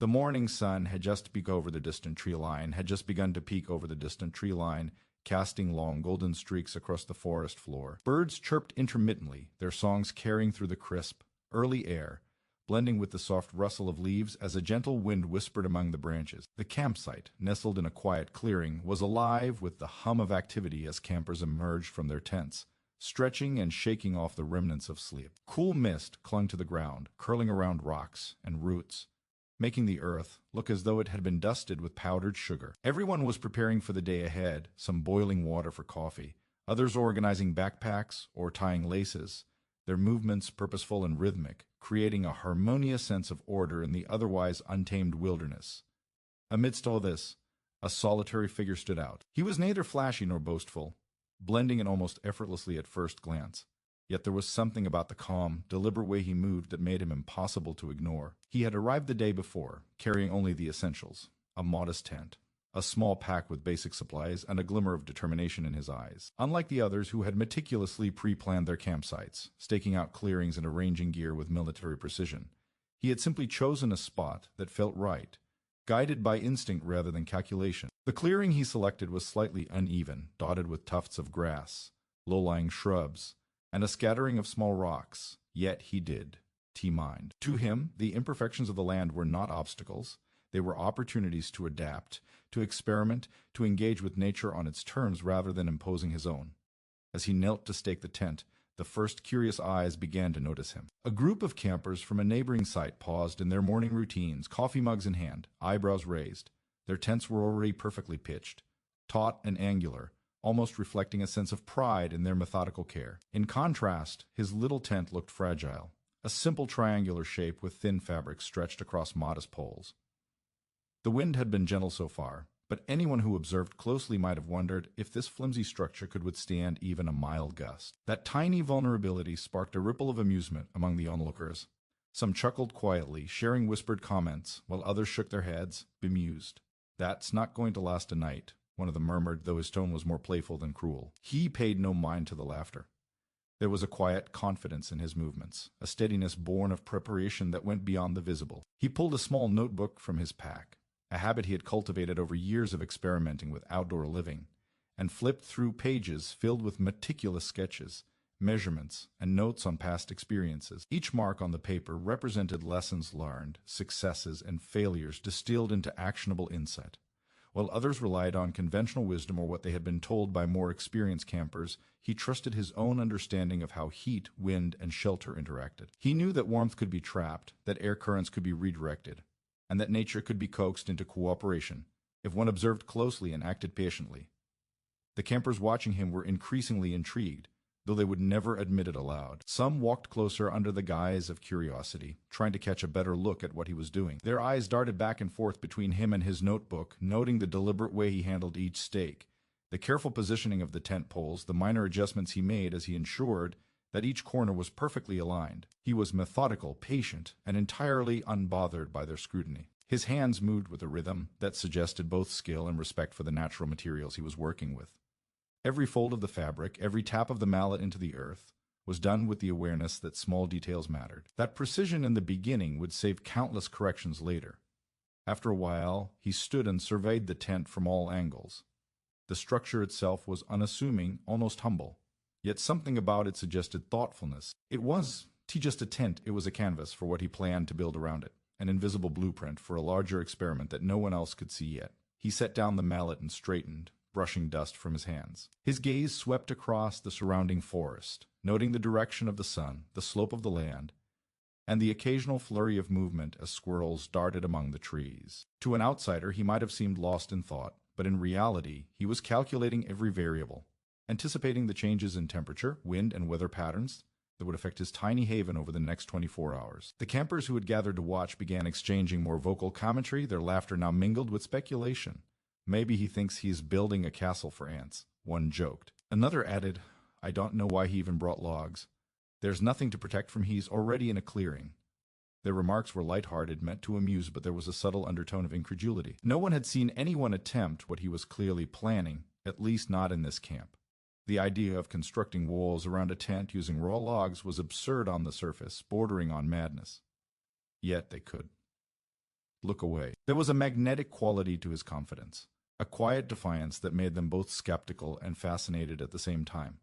The morning sun had just begun over the distant tree line, casting long golden streaks across the forest floor. Birds chirped intermittently, their songs carrying through the crisp, early air, blending with the soft rustle of leaves as a gentle wind whispered among the branches. The campsite, nestled in a quiet clearing, was alive with the hum of activity as campers emerged from their tents, stretching and shaking off the remnants of sleep. Cool mist clung to the ground, curling around rocks and roots, making the earth look as though it had been dusted with powdered sugar. Everyone was preparing for the day ahead, some boiling water for coffee, others organizing backpacks or tying laces, their movements purposeful and rhythmic, creating a harmonious sense of order in the otherwise untamed wilderness. Amidst all this, a solitary figure stood out. He was neither flashy nor boastful, blending in almost effortlessly at first glance. Yet there was something about the calm, deliberate way he moved that made him impossible to ignore. He had arrived the day before, carrying only the essentials: a modest tent, a small pack with basic supplies, and a glimmer of determination in his eyes. Unlike the others who had meticulously pre-planned their campsites, staking out clearings and arranging gear with military precision, he had simply chosen a spot that felt right, guided by instinct rather than calculation. The clearing he selected was slightly uneven, dotted with tufts of grass, low-lying shrubs, and a scattering of small rocks. Yet he did mind. To him, the imperfections of the land were not obstacles. They were opportunities to adapt, to experiment, to engage with nature on its terms rather than imposing his own. As he knelt to stake the tent, the first curious eyes began to notice him. A group of campers from a neighboring site paused in their morning routines, coffee mugs in hand, eyebrows raised. Their tents were already perfectly pitched, taut and angular, almost reflecting a sense of pride in their methodical care. In contrast, his little tent looked fragile, a simple triangular shape with thin fabric stretched across modest poles. The wind had been gentle so far, but anyone who observed closely might have wondered if this flimsy structure could withstand even a mild gust. That tiny vulnerability sparked a ripple of amusement among the onlookers. Some chuckled quietly, sharing whispered comments, while others shook their heads, bemused. "That's not going to last a night," one of them murmured, though his tone was more playful than cruel. He paid no mind to the laughter. There was a quiet confidence in his movements, a steadiness born of preparation that went beyond the visible. He pulled a small notebook from his pack, a habit he had cultivated over years of experimenting with outdoor living, and flipped through pages filled with meticulous sketches, measurements, and notes on past experiences. Each mark on the paper represented lessons learned, successes, and failures distilled into actionable insight. While others relied on conventional wisdom or what they had been told by more experienced campers, he trusted his own understanding of how heat, wind, and shelter interacted. He knew that warmth could be trapped, that air currents could be redirected, and that nature could be coaxed into cooperation if one observed closely and acted patiently. The campers watching him were increasingly intrigued, though they would never admit it aloud. Some walked closer under the guise of curiosity, trying to catch a better look at what he was doing. Their eyes darted back and forth between him and his notebook, noting the deliberate way he handled each stake, the careful positioning of the tent poles, the minor adjustments he made as he ensured that each corner was perfectly aligned. He was methodical, patient, and entirely unbothered by their scrutiny. His hands moved with a rhythm that suggested both skill and respect for the natural materials he was working with. Every fold of the fabric, every tap of the mallet into the earth, was done with the awareness that small details mattered. That precision in the beginning would save countless corrections later. After a while, he stood and surveyed the tent from all angles. The structure itself was unassuming, almost humble, yet something about it suggested thoughtfulness. It was just a tent, it was a canvas for what he planned to build around it, an invisible blueprint for a larger experiment that no one else could see yet. He set down the mallet and straightened, brushing dust from his hands. His gaze swept across the surrounding forest, noting the direction of the sun, the slope of the land, and the occasional flurry of movement as squirrels darted among the trees. To an outsider, he might have seemed lost in thought, but in reality, he was calculating every variable, anticipating the changes in temperature, wind, and weather patterns that would affect his tiny haven over the next 24 hours. The campers who had gathered to watch began exchanging more vocal commentary, their laughter now mingled with speculation. "Maybe he thinks he's building a castle for ants," one joked. Another added, "I don't know why he even brought logs. There's nothing to protect from, he's already in a clearing." Their remarks were lighthearted, meant to amuse, but there was a subtle undertone of incredulity. No one had seen anyone attempt what he was clearly planning, at least not in this camp. The idea of constructing walls around a tent using raw logs was absurd on the surface, bordering on madness. Yet they could. look away. There was a magnetic quality to his confidence, a quiet defiance that made them both skeptical and fascinated at the same time.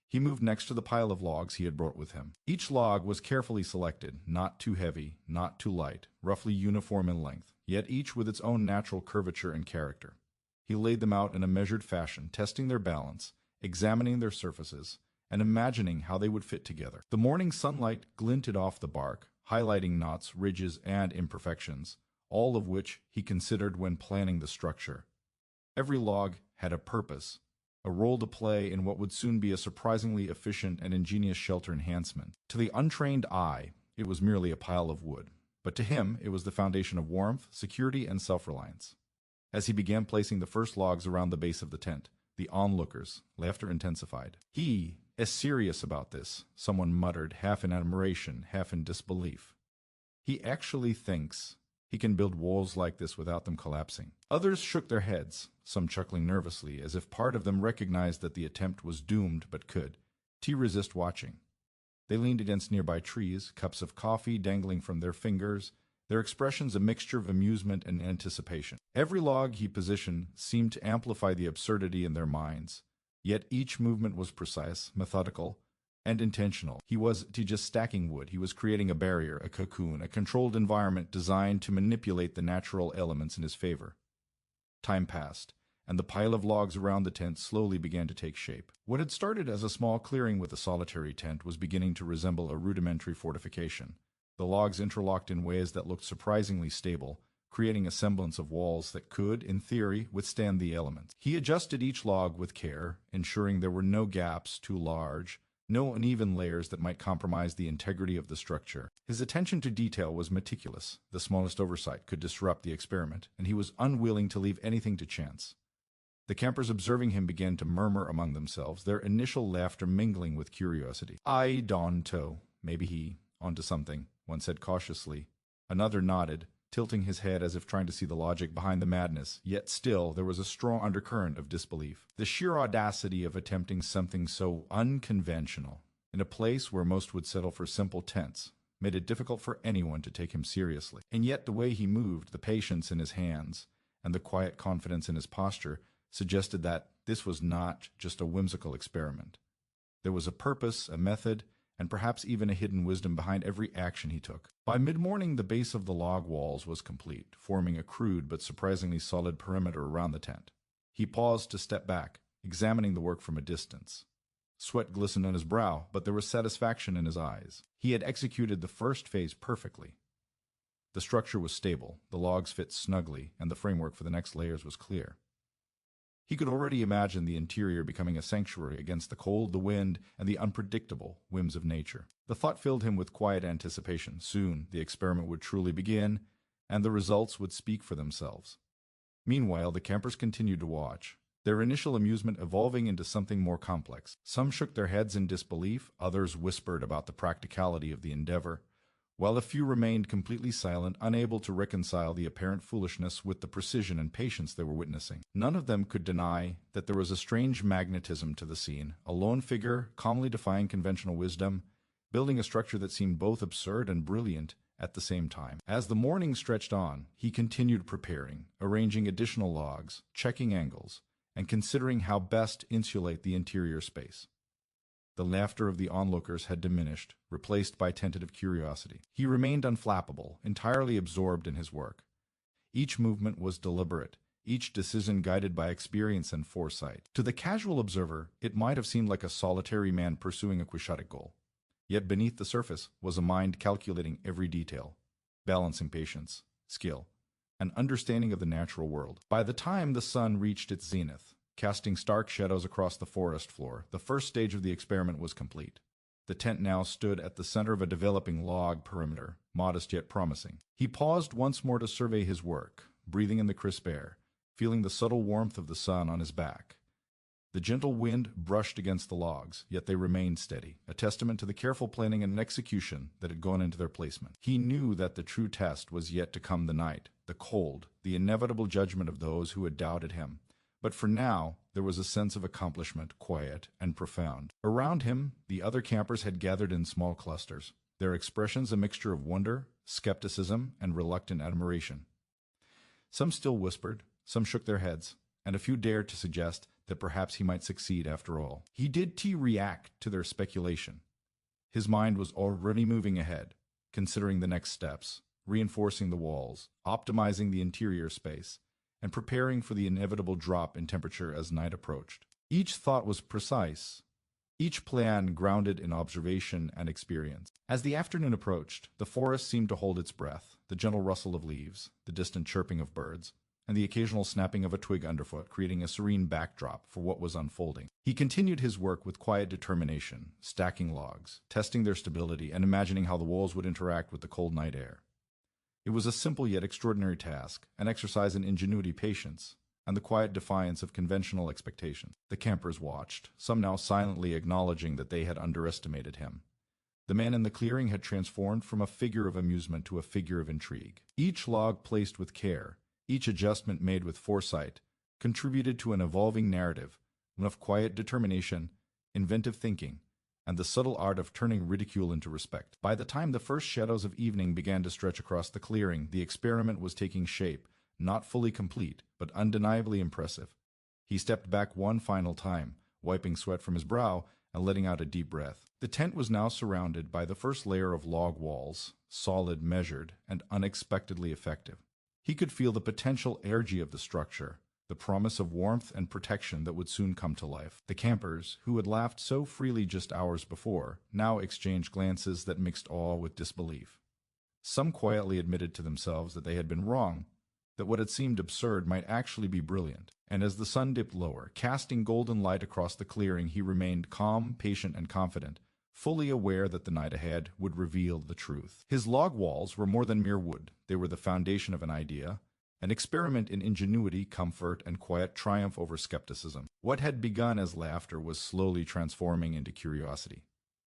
He moved next to the pile of logs he had brought with him. Each log was carefully selected, not too heavy, not too light, roughly uniform in length, yet each with its own natural curvature and character. He laid them out in a measured fashion, testing their balance, examining their surfaces, and imagining how they would fit together. The morning sunlight glinted off the bark, highlighting knots, ridges, and imperfections, all of which he considered when planning the structure. Every log had a purpose, a role to play in what would soon be a surprisingly efficient and ingenious shelter enhancement. To the untrained eye, it was merely a pile of wood, but to him it was the foundation of warmth, security, and self-reliance. As he began placing the first logs around the base of the tent, the onlookers' laughter intensified. "He is serious about this," someone muttered, half in admiration, half in disbelief. "He actually thinks he can build walls like this without them collapsing." Others shook their heads, some chuckling nervously, as if part of them recognized that the attempt was doomed but could resist watching. They leaned against nearby trees, cups of coffee dangling from their fingers, their expressions a mixture of amusement and anticipation. Every log he positioned seemed to amplify the absurdity in their minds, yet each movement was precise, methodical, and intentional. He wasn't just stacking wood, he was creating a barrier, a cocoon, a controlled environment designed to manipulate the natural elements in his favor. Time passed, and the pile of logs around the tent slowly began to take shape. What had started as a small clearing with a solitary tent was beginning to resemble a rudimentary fortification. The logs interlocked in ways that looked surprisingly stable, creating a semblance of walls that could, in theory, withstand the elements. He adjusted each log with care, ensuring there were no gaps too large, no uneven layers that might compromise the integrity of the structure. His attention to detail was meticulous. The smallest oversight could disrupt the experiment, and he was unwilling to leave anything to chance. The campers observing him began to murmur among themselves, their initial laughter mingling with curiosity. "I don't know. Maybe he onto something," one said cautiously. Another nodded, tilting his head as if trying to see the logic behind the madness, yet still there was a strong undercurrent of disbelief. The sheer audacity of attempting something so unconventional, in a place where most would settle for simple tents, made it difficult for anyone to take him seriously. And yet the way he moved, the patience in his hands, and the quiet confidence in his posture suggested that this was not just a whimsical experiment. There was a purpose, a method, and perhaps even a hidden wisdom behind every action he took. By mid-morning, the base of the log walls was complete, forming a crude but surprisingly solid perimeter around the tent. He paused to step back, examining the work from a distance. Sweat glistened on his brow, but there was satisfaction in his eyes. He had executed the first phase perfectly. The structure was stable, the logs fit snugly, and the framework for the next layers was clear. He could already imagine the interior becoming a sanctuary against the cold, the wind, and the unpredictable whims of nature. The thought filled him with quiet anticipation. Soon, the experiment would truly begin, and the results would speak for themselves. Meanwhile, the campers continued to watch, their initial amusement evolving into something more complex. Some shook their heads in disbelief, others whispered about the practicality of the endeavor, while a few remained completely silent, unable to reconcile the apparent foolishness with the precision and patience they were witnessing. None of them could deny that there was a strange magnetism to the scene, a lone figure, calmly defying conventional wisdom, building a structure that seemed both absurd and brilliant at the same time. As the morning stretched on, he continued preparing, arranging additional logs, checking angles, and considering how best insulate the interior space. The laughter of the onlookers had diminished, replaced by tentative curiosity. He remained unflappable, entirely absorbed in his work. Each movement was deliberate, each decision guided by experience and foresight. To the casual observer, it might have seemed like a solitary man pursuing a quixotic goal. Yet beneath the surface was a mind calculating every detail, balancing patience, skill, and understanding of the natural world. By the time the sun reached its zenith, casting stark shadows across the forest floor, the first stage of the experiment was complete. The tent now stood at the center of a developing log perimeter, modest yet promising. He paused once more to survey his work, breathing in the crisp air, feeling the subtle warmth of the sun on his back. The gentle wind brushed against the logs, yet they remained steady, a testament to the careful planning and execution that had gone into their placement. He knew that the true test was yet to come: the night, the cold, the inevitable judgment of those who had doubted him. But for now, there was a sense of accomplishment, quiet and profound. Around him, the other campers had gathered in small clusters, their expressions a mixture of wonder, skepticism, and reluctant admiration. Some still whispered, some shook their heads, and a few dared to suggest that perhaps he might succeed after all. He did react to their speculation. His mind was already moving ahead, considering the next steps, reinforcing the walls, optimizing the interior space, and preparing for the inevitable drop in temperature as night approached. Each thought was precise, each plan grounded in observation and experience. As the afternoon approached, the forest seemed to hold its breath, the gentle rustle of leaves, the distant chirping of birds, and the occasional snapping of a twig underfoot creating a serene backdrop for what was unfolding. He continued his work with quiet determination, stacking logs, testing their stability, and imagining how the walls would interact with the cold night air. It was a simple yet extraordinary task, an exercise in ingenuity, patience, and the quiet defiance of conventional expectations. The campers watched, some now silently acknowledging that they had underestimated him. The man in the clearing had transformed from a figure of amusement to a figure of intrigue. Each log placed with care, each adjustment made with foresight, contributed to an evolving narrative, one of quiet determination, inventive thinking, and the subtle art of turning ridicule into respect. By the time the first shadows of evening began to stretch across the clearing, the experiment was taking shape, not fully complete, but undeniably impressive. He stepped back one final time, wiping sweat from his brow and letting out a deep breath. The tent was now surrounded by the first layer of log walls, solid, measured, and unexpectedly effective. He could feel the potential energy of the structure, the promise of warmth and protection that would soon come to life. The campers, who had laughed so freely just hours before, now exchanged glances that mixed awe with disbelief. Some quietly admitted to themselves that they had been wrong, that what had seemed absurd might actually be brilliant. And as the sun dipped lower, casting golden light across the clearing, he remained calm, patient, and confident, fully aware that the night ahead would reveal the truth. His log walls were more than mere wood. They were the foundation of an idea, an experiment in ingenuity, comfort, and quiet triumph over skepticism. What had begun as laughter was slowly transforming into curiosity.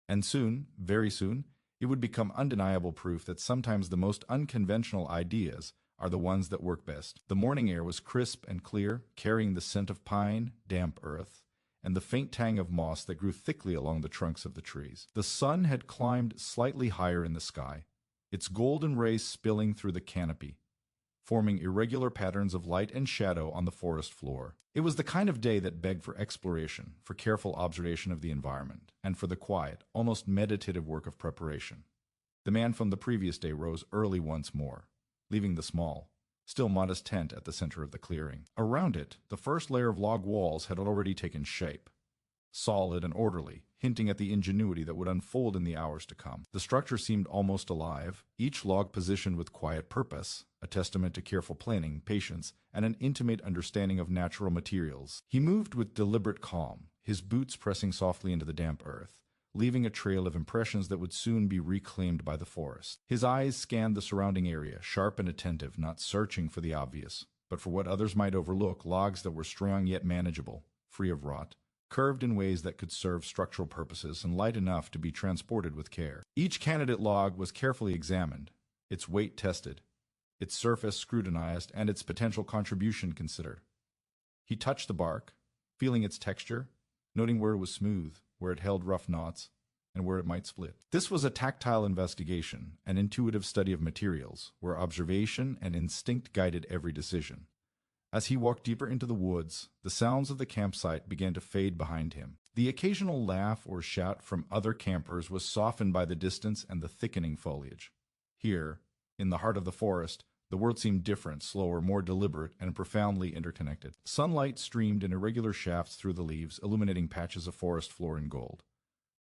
And soon, very soon, it would become undeniable proof that sometimes the most unconventional ideas are the ones that work best. The morning air was crisp and clear, carrying the scent of pine, damp earth, and the faint tang of moss that grew thickly along the trunks of the trees. The sun had climbed slightly higher in the sky, its golden rays spilling through the canopy, forming irregular patterns of light and shadow on the forest floor. It was the kind of day that begged for exploration, for careful observation of the environment, and for the quiet, almost meditative work of preparation. The man from the previous day rose early once more, leaving the small, still modest tent at the center of the clearing. Around it, the first layer of log walls had already taken shape, solid and orderly, hinting at the ingenuity that would unfold in the hours to come. The structure seemed almost alive, each log positioned with quiet purpose, a testament to careful planning, patience, and an intimate understanding of natural materials. He moved with deliberate calm, his boots pressing softly into the damp earth, leaving a trail of impressions that would soon be reclaimed by the forest. His eyes scanned the surrounding area, sharp and attentive, not searching for the obvious, but for what others might overlook, logs that were strong yet manageable, free of rot, curved in ways that could serve structural purposes and light enough to be transported with care. Each candidate log was carefully examined, its weight tested, its surface scrutinized, and its potential contribution considered. He touched the bark, feeling its texture, noting where it was smooth, where it held rough knots, and where it might split. This was a tactile investigation, an intuitive study of materials, where observation and instinct guided every decision. As he walked deeper into the woods, the sounds of the campsite began to fade behind him. The occasional laugh or shout from other campers was softened by the distance and the thickening foliage. Here, in the heart of the forest, the world seemed different, slower, more deliberate, and profoundly interconnected. Sunlight streamed in irregular shafts through the leaves, illuminating patches of forest floor in gold.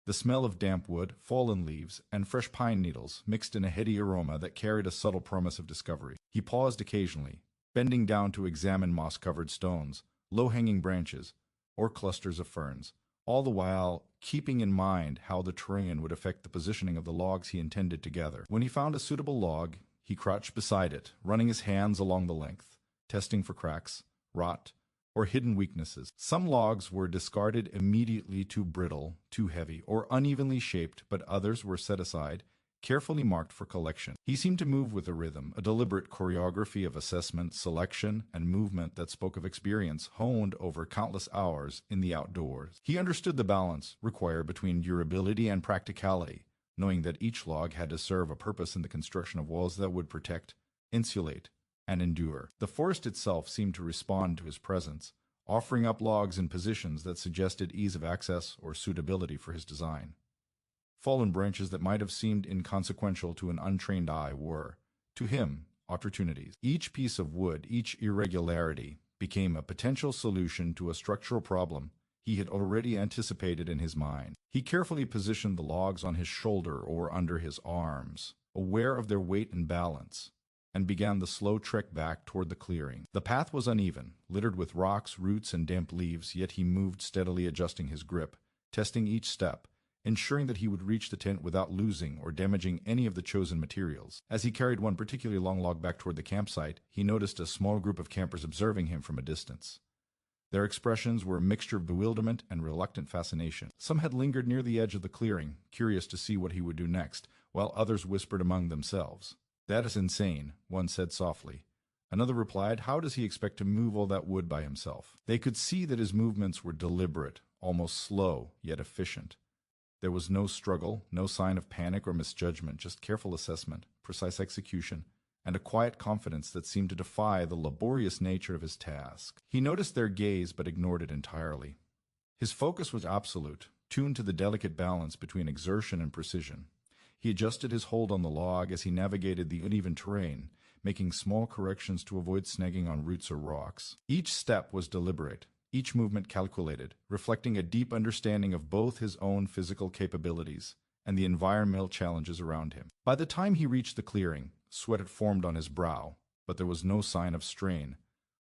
The smell of damp wood, fallen leaves, and fresh pine needles mixed in a heady aroma that carried a subtle promise of discovery. He paused occasionally, bending down to examine moss-covered stones, low-hanging branches, or clusters of ferns, all the while keeping in mind how the terrain would affect the positioning of the logs he intended to gather. When he found a suitable log, he crouched beside it, running his hands along the length, testing for cracks, rot, or hidden weaknesses. Some logs were discarded immediately, too brittle, too heavy, or unevenly shaped, but others were set aside, carefully marked for collection. He seemed to move with a rhythm, a deliberate choreography of assessment, selection, and movement that spoke of experience honed over countless hours in the outdoors. He understood the balance required between durability and practicality, knowing that each log had to serve a purpose in the construction of walls that would protect, insulate, and endure. The forest itself seemed to respond to his presence, offering up logs in positions that suggested ease of access or suitability for his design. Fallen branches that might have seemed inconsequential to an untrained eye were, to him, opportunities. Each piece of wood, each irregularity, became a potential solution to a structural problem he had already anticipated in his mind. He carefully positioned the logs on his shoulder or under his arms, aware of their weight and balance, and began the slow trek back toward the clearing. The path was uneven, littered with rocks, roots, and damp leaves, yet he moved steadily, adjusting his grip, testing each step, ensuring that he would reach the tent without losing or damaging any of the chosen materials. As he carried one particularly long log back toward the campsite, he noticed a small group of campers observing him from a distance. Their expressions were a mixture of bewilderment and reluctant fascination. Some had lingered near the edge of the clearing, curious to see what he would do next, while others whispered among themselves. "That is insane," one said softly. Another replied, "How does he expect to move all that wood by himself?" They could see that his movements were deliberate, almost slow, yet efficient. There was no struggle, no sign of panic or misjudgment, just careful assessment, precise execution, and a quiet confidence that seemed to defy the laborious nature of his task. He noticed their gaze but ignored it entirely. His focus was absolute, tuned to the delicate balance between exertion and precision. He adjusted his hold on the log as he navigated the uneven terrain, making small corrections to avoid snagging on roots or rocks. Each step was deliberate, each movement calculated, reflecting a deep understanding of both his own physical capabilities and the environmental challenges around him. By the time he reached the clearing, sweat had formed on his brow, but there was no sign of strain,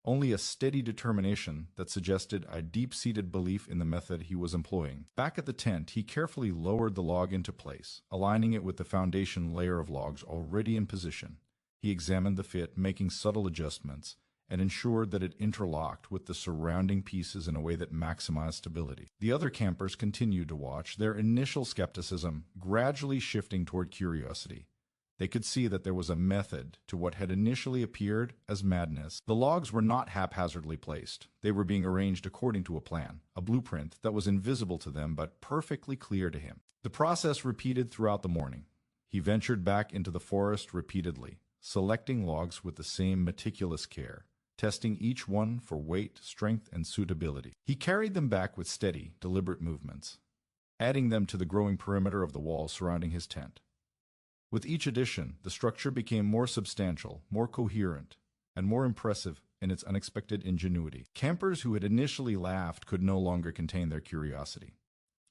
only a steady determination that suggested a deep-seated belief in the method he was employing. Back at the tent, he carefully lowered the log into place, aligning it with the foundation layer of logs already in position. He examined the fit, making subtle adjustments, and ensured that it interlocked with the surrounding pieces in a way that maximized stability. The other campers continued to watch, their initial skepticism gradually shifting toward curiosity. They could see that there was a method to what had initially appeared as madness. The logs were not haphazardly placed. They were being arranged according to a plan, a blueprint that was invisible to them but perfectly clear to him. The process repeated throughout the morning. He ventured back into the forest repeatedly, selecting logs with the same meticulous care, testing each one for weight, strength, and suitability. He carried them back with steady, deliberate movements, adding them to the growing perimeter of the walls surrounding his tent. With each addition, the structure became more substantial, more coherent, and more impressive in its unexpected ingenuity. Campers who had initially laughed could no longer contain their curiosity.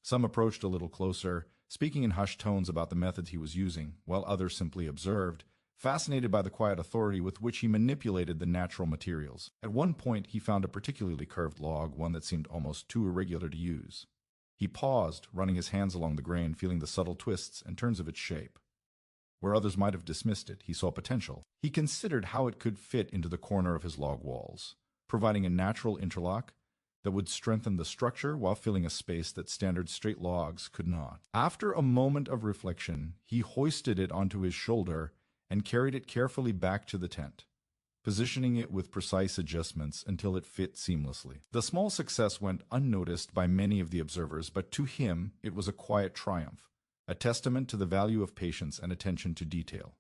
Some approached a little closer, speaking in hushed tones about the methods he was using, while others simply observed, fascinated by the quiet authority with which he manipulated the natural materials. At one point, he found a particularly curved log, one that seemed almost too irregular to use. He paused, running his hands along the grain, feeling the subtle twists and turns of its shape. Where others might have dismissed it, he saw potential. He considered how it could fit into the corner of his log walls, providing a natural interlock that would strengthen the structure while filling a space that standard straight logs could not. After a moment of reflection, he hoisted it onto his shoulder and carried it carefully back to the tent, positioning it with precise adjustments until it fit seamlessly. The small success went unnoticed by many of the observers, but to him it was a quiet triumph, a testament to the value of patience and attention to detail.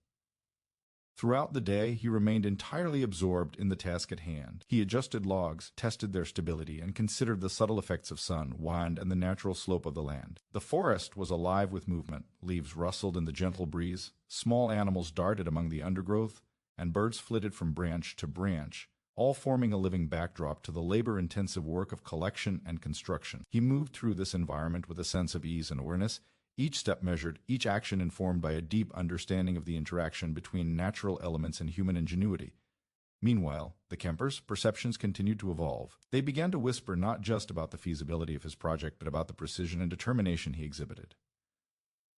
Throughout the day, he remained entirely absorbed in the task at hand. He adjusted logs, tested their stability, and considered the subtle effects of sun, wind, and the natural slope of the land. The forest was alive with movement. Leaves rustled in the gentle breeze, small animals darted among the undergrowth, and birds flitted from branch to branch, all forming a living backdrop to the labor-intensive work of collection and construction. He moved through this environment with a sense of ease and awareness, each step measured, each action informed by a deep understanding of the interaction between natural elements and human ingenuity. Meanwhile, the campers' perceptions continued to evolve. They began to whisper not just about the feasibility of his project, but about the precision and determination he exhibited.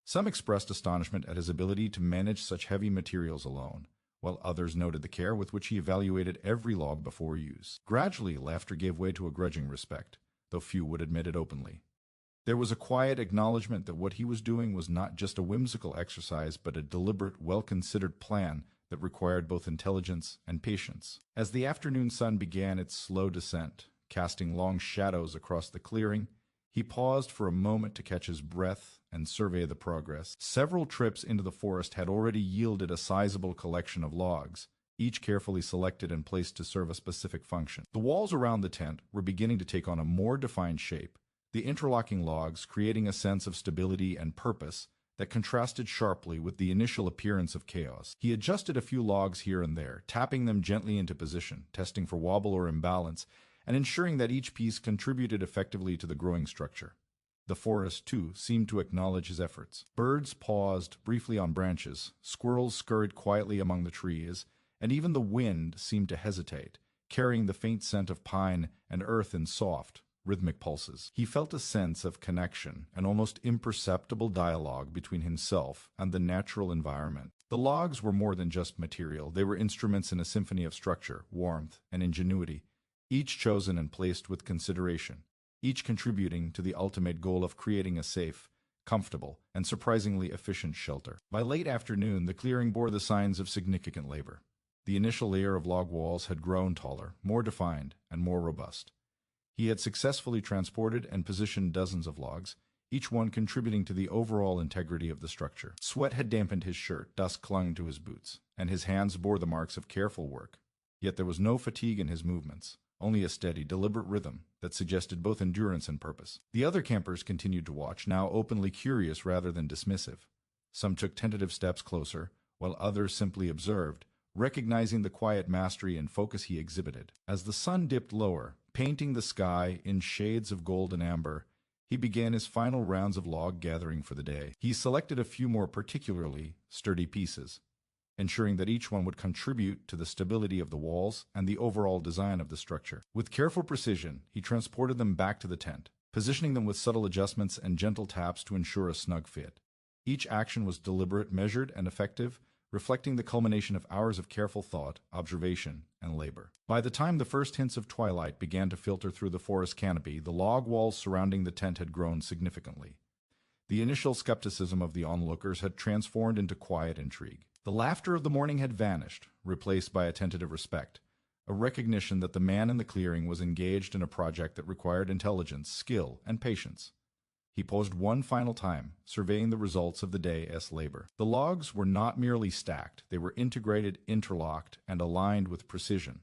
Some expressed astonishment at his ability to manage such heavy materials alone, while others noted the care with which he evaluated every log before use. Gradually, laughter gave way to a grudging respect, though few would admit it openly. There was a quiet acknowledgement that what he was doing was not just a whimsical exercise, but a deliberate, well-considered plan that required both intelligence and patience. As the afternoon sun began its slow descent, casting long shadows across the clearing, he paused for a moment to catch his breath and survey the progress. Several trips into the forest had already yielded a sizable collection of logs, each carefully selected and placed to serve a specific function. The walls around the tent were beginning to take on a more defined shape, the interlocking logs creating a sense of stability and purpose that contrasted sharply with the initial appearance of chaos. He adjusted a few logs here and there, tapping them gently into position, testing for wobble or imbalance, and ensuring that each piece contributed effectively to the growing structure. The forest, too, seemed to acknowledge his efforts. Birds paused briefly on branches, squirrels scurried quietly among the trees, and even the wind seemed to hesitate, carrying the faint scent of pine and earth in soft, rhythmic pulses. He felt a sense of connection, an almost imperceptible dialogue between himself and the natural environment. The logs were more than just material. They were instruments in a symphony of structure, warmth, and ingenuity, each chosen and placed with consideration, each contributing to the ultimate goal of creating a safe, comfortable, and surprisingly efficient shelter. By late afternoon, the clearing bore the signs of significant labor. The initial layer of log walls had grown taller, more defined, and more robust. He had successfully transported and positioned dozens of logs, each one contributing to the overall integrity of the structure. Sweat had dampened his shirt, dust clung to his boots, and his hands bore the marks of careful work. Yet there was no fatigue in his movements, only a steady, deliberate rhythm that suggested both endurance and purpose. The other campers continued to watch, now openly curious rather than dismissive. Some took tentative steps closer, while others simply observed, recognizing the quiet mastery and focus he exhibited. As the sun dipped lower, painting the sky in shades of gold and amber, he began his final rounds of log gathering for the day. He selected a few more particularly sturdy pieces, ensuring that each one would contribute to the stability of the walls and the overall design of the structure. With careful precision, he transported them back to the tent, positioning them with subtle adjustments and gentle taps to ensure a snug fit. Each action was deliberate, measured, and effective, reflecting the culmination of hours of careful thought, observation, and labor. By the time the first hints of twilight began to filter through the forest canopy, the log walls surrounding the tent had grown significantly. The initial skepticism of the onlookers had transformed into quiet intrigue. The laughter of the morning had vanished, replaced by a tentative respect, a recognition that the man in the clearing was engaged in a project that required intelligence, skill, and patience. He paused one final time, surveying the results of the day's labor. The logs were not merely stacked, they were integrated, interlocked, and aligned with precision.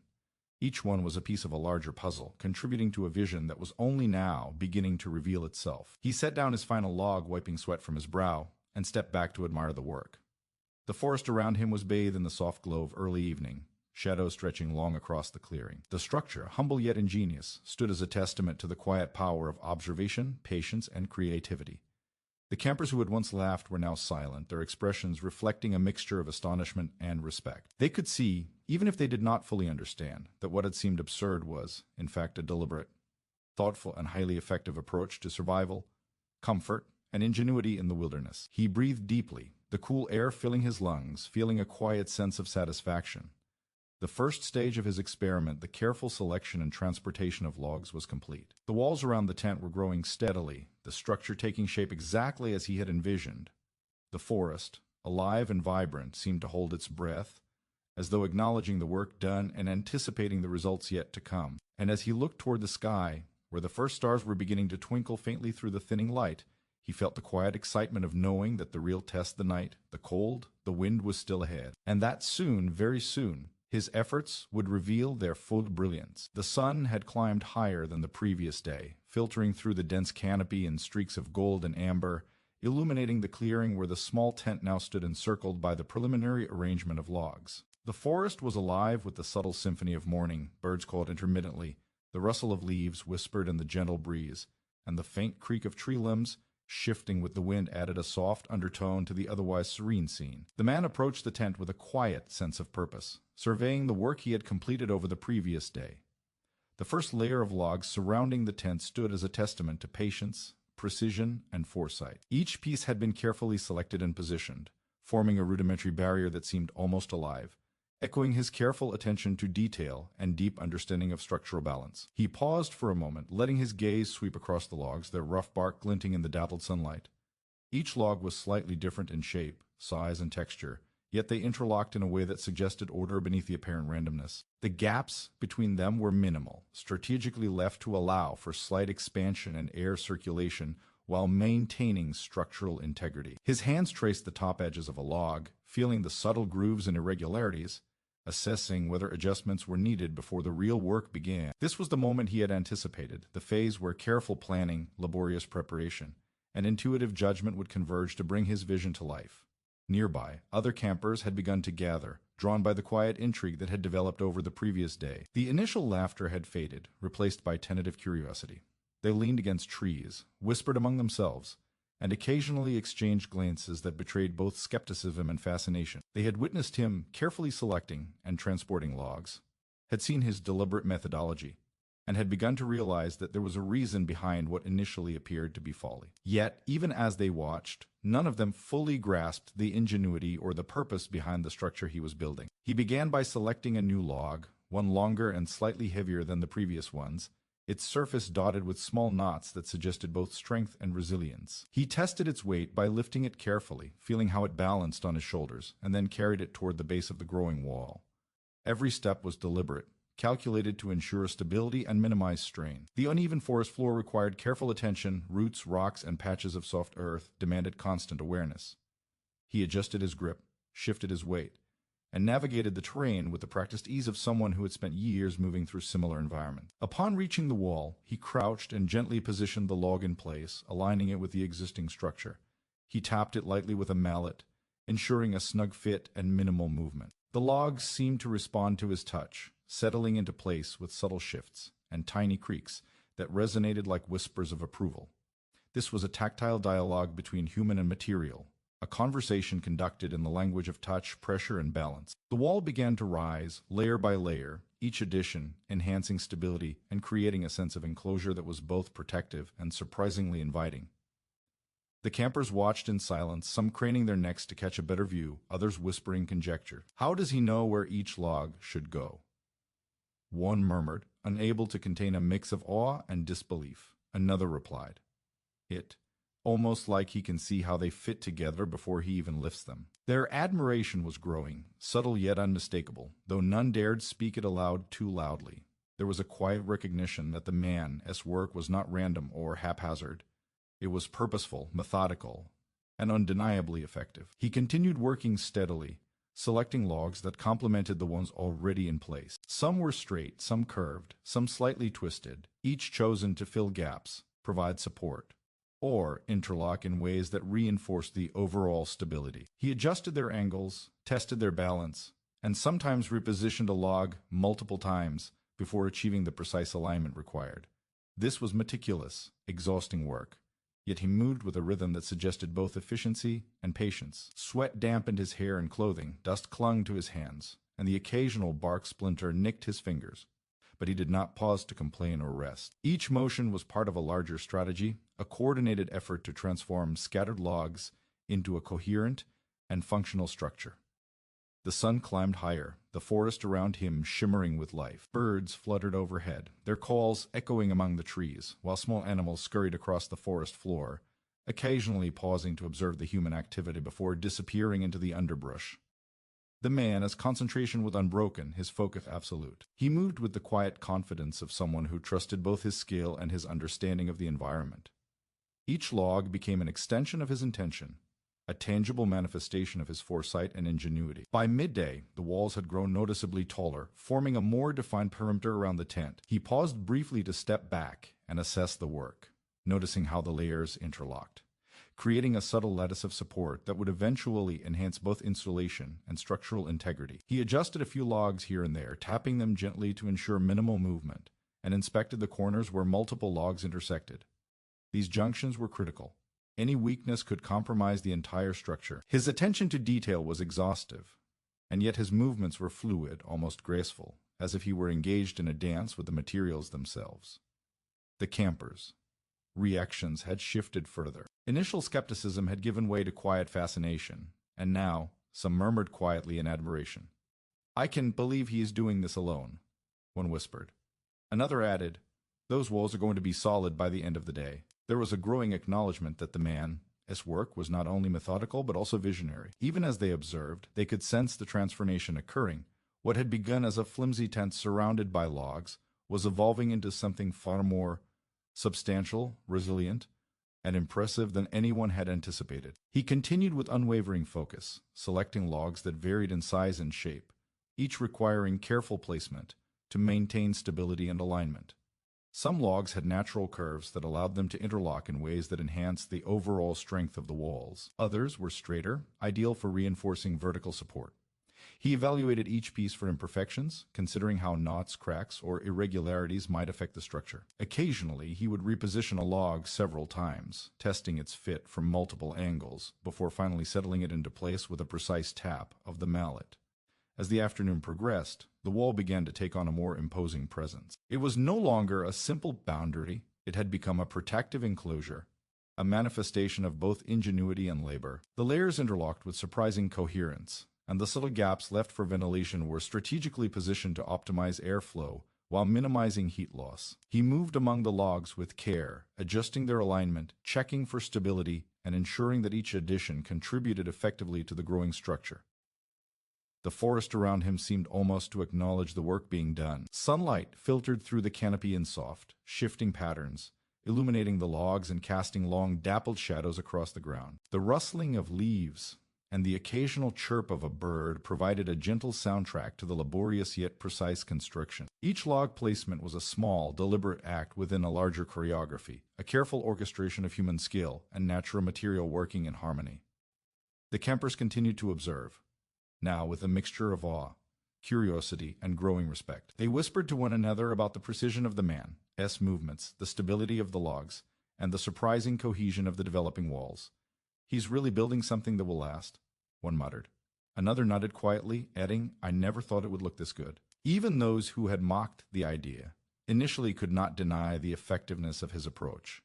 Each one was a piece of a larger puzzle, contributing to a vision that was only now beginning to reveal itself. He set down his final log, wiping sweat from his brow, and stepped back to admire the work. The forest around him was bathed in the soft glow of early evening, shadows stretching long across the clearing. The structure, humble yet ingenious, stood as a testament to the quiet power of observation, patience, and creativity. The campers who had once laughed were now silent, their expressions reflecting a mixture of astonishment and respect. They could see, even if they did not fully understand, that what had seemed absurd was, in fact, a deliberate, thoughtful, and highly effective approach to survival, comfort, and ingenuity in the wilderness. He breathed deeply, the cool air filling his lungs, feeling a quiet sense of satisfaction. The first stage of his experiment, the careful selection and transportation of logs, was complete. The walls around the tent were growing steadily, the structure taking shape exactly as he had envisioned. The forest, alive and vibrant, seemed to hold its breath, as though acknowledging the work done and anticipating the results yet to come. And as he looked toward the sky, where the first stars were beginning to twinkle faintly through the thinning light, he felt the quiet excitement of knowing that the real test, the night, the cold, the wind, was still ahead. And that soon, very soon, his efforts would reveal their full brilliance. The sun had climbed higher than the previous day, filtering through the dense canopy in streaks of gold and amber, illuminating the clearing where the small tent now stood encircled by the preliminary arrangement of logs. The forest was alive with the subtle symphony of morning. Birds called intermittently, the rustle of leaves whispered in the gentle breeze, and the faint creak of tree limbs, shifting with the wind, added a soft undertone to the otherwise serene scene. The man approached the tent with a quiet sense of purpose, surveying the work he had completed over the previous day. The first layer of logs surrounding the tent stood as a testament to patience, precision, and foresight. Each piece had been carefully selected and positioned, forming a rudimentary barrier that seemed almost alive, echoing his careful attention to detail and deep understanding of structural balance. He paused for a moment, letting his gaze sweep across the logs, their rough bark glinting in the dappled sunlight. Each log was slightly different in shape, size, and texture, yet they interlocked in a way that suggested order beneath the apparent randomness. The gaps between them were minimal, strategically left to allow for slight expansion and air circulation while maintaining structural integrity. His hands traced the top edges of a log, feeling the subtle grooves and irregularities, assessing whether adjustments were needed before the real work began. This was the moment he had anticipated, the phase where careful planning, laborious preparation, and intuitive judgment would converge to bring his vision to life. Nearby, other campers had begun to gather, drawn by the quiet intrigue that had developed over the previous day. The initial laughter had faded, replaced by tentative curiosity. They leaned against trees, whispered among themselves, and occasionally exchanged glances that betrayed both skepticism and fascination. They had witnessed him carefully selecting and transporting logs, had seen his deliberate methodology, and had begun to realize that there was a reason behind what initially appeared to be folly. Yet, even as they watched, none of them fully grasped the ingenuity or the purpose behind the structure he was building. He began by selecting a new log, one longer and slightly heavier than the previous ones, its surface dotted with small knots that suggested both strength and resilience. He tested its weight by lifting it carefully, feeling how it balanced on his shoulders, and then carried it toward the base of the growing wall. Every step was deliberate, calculated to ensure stability and minimize strain. The uneven forest floor required careful attention. Roots, rocks, and patches of soft earth demanded constant awareness. He adjusted his grip, shifted his weight, and navigated the terrain with the practiced ease of someone who had spent years moving through similar environments. Upon reaching the wall, he crouched and gently positioned the log in place, aligning it with the existing structure. He tapped it lightly with a mallet, ensuring a snug fit and minimal movement. The logs seemed to respond to his touch, settling into place with subtle shifts and tiny creaks that resonated like whispers of approval. This was a tactile dialogue between human and material, a conversation conducted in the language of touch, pressure, and balance. The wall began to rise, layer by layer, each addition enhancing stability and creating a sense of enclosure that was both protective and surprisingly inviting. The campers watched in silence, some craning their necks to catch a better view, others whispering conjecture. How does he know where each log should go? One murmured, unable to contain a mix of awe and disbelief. Another replied, "It, almost like he can see how they fit together before he even lifts them." Their admiration was growing, subtle yet unmistakable, though none dared speak it aloud too loudly. There was a quiet recognition that the man's work was not random or haphazard. It was purposeful, methodical, and undeniably effective. He continued working steadily, selecting logs that complemented the ones already in place. Some were straight, some curved, some slightly twisted, each chosen to fill gaps, provide support, or interlock in ways that reinforced the overall stability. He adjusted their angles, tested their balance, and sometimes repositioned a log multiple times before achieving the precise alignment required. This was meticulous, exhausting work. Yet he moved with a rhythm that suggested both efficiency and patience. Sweat dampened his hair and clothing, dust clung to his hands, and the occasional bark splinter nicked his fingers. But he did not pause to complain or rest. Each motion was part of a larger strategy, a coordinated effort to transform scattered logs into a coherent and functional structure. The sun climbed higher, the forest around him shimmering with life. Birds fluttered overhead, their calls echoing among the trees, while small animals scurried across the forest floor, occasionally pausing to observe the human activity before disappearing into the underbrush. The man, as concentration was unbroken, his focus absolute. He moved with the quiet confidence of someone who trusted both his skill and his understanding of the environment. Each log became an extension of his intention, a tangible manifestation of his foresight and ingenuity. By midday, the walls had grown noticeably taller, forming a more defined perimeter around the tent. He paused briefly to step back and assess the work, noticing how the layers interlocked, creating a subtle lattice of support that would eventually enhance both insulation and structural integrity. He adjusted a few logs here and there, tapping them gently to ensure minimal movement, and inspected the corners where multiple logs intersected. These junctions were critical. Any weakness could compromise the entire structure. His attention to detail was exhaustive, and yet his movements were fluid, almost graceful, as if he were engaged in a dance with the materials themselves. The campers' reactions had shifted further. Initial skepticism had given way to quiet fascination, and now some murmured quietly in admiration. "I can believe he is doing this alone," one whispered. Another added, "Those walls are going to be solid by the end of the day." There was a growing acknowledgement that the man's work was not only methodical but also visionary. Even as they observed, they could sense the transformation occurring. What had begun as a flimsy tent surrounded by logs was evolving into something far more substantial, resilient, and impressive than anyone had anticipated. He continued with unwavering focus, selecting logs that varied in size and shape, each requiring careful placement to maintain stability and alignment. Some logs had natural curves that allowed them to interlock in ways that enhanced the overall strength of the walls. Others were straighter, ideal for reinforcing vertical support. He evaluated each piece for imperfections, considering how knots, cracks, or irregularities might affect the structure. Occasionally, he would reposition a log several times, testing its fit from multiple angles, before finally settling it into place with a precise tap of the mallet. As the afternoon progressed, the wall began to take on a more imposing presence. It was no longer a simple boundary, it had become a protective enclosure, a manifestation of both ingenuity and labor. The layers interlocked with surprising coherence, and the subtle gaps left for ventilation were strategically positioned to optimize airflow while minimizing heat loss. He moved among the logs with care, adjusting their alignment, checking for stability, and ensuring that each addition contributed effectively to the growing structure. The forest around him seemed almost to acknowledge the work being done. Sunlight filtered through the canopy in soft, shifting patterns, illuminating the logs and casting long, dappled shadows across the ground. The rustling of leaves and the occasional chirp of a bird provided a gentle soundtrack to the laborious yet precise construction. Each log placement was a small, deliberate act within a larger choreography, a careful orchestration of human skill and natural material working in harmony. The campers continued to observe, now with a mixture of awe, curiosity, and growing respect. They whispered to one another about the precision of the man's movements, the stability of the logs, and the surprising cohesion of the developing walls. "He's really building something that will last," one muttered. Another nodded quietly, adding, "I never thought it would look this good." Even those who had mocked the idea initially could not deny the effectiveness of his approach.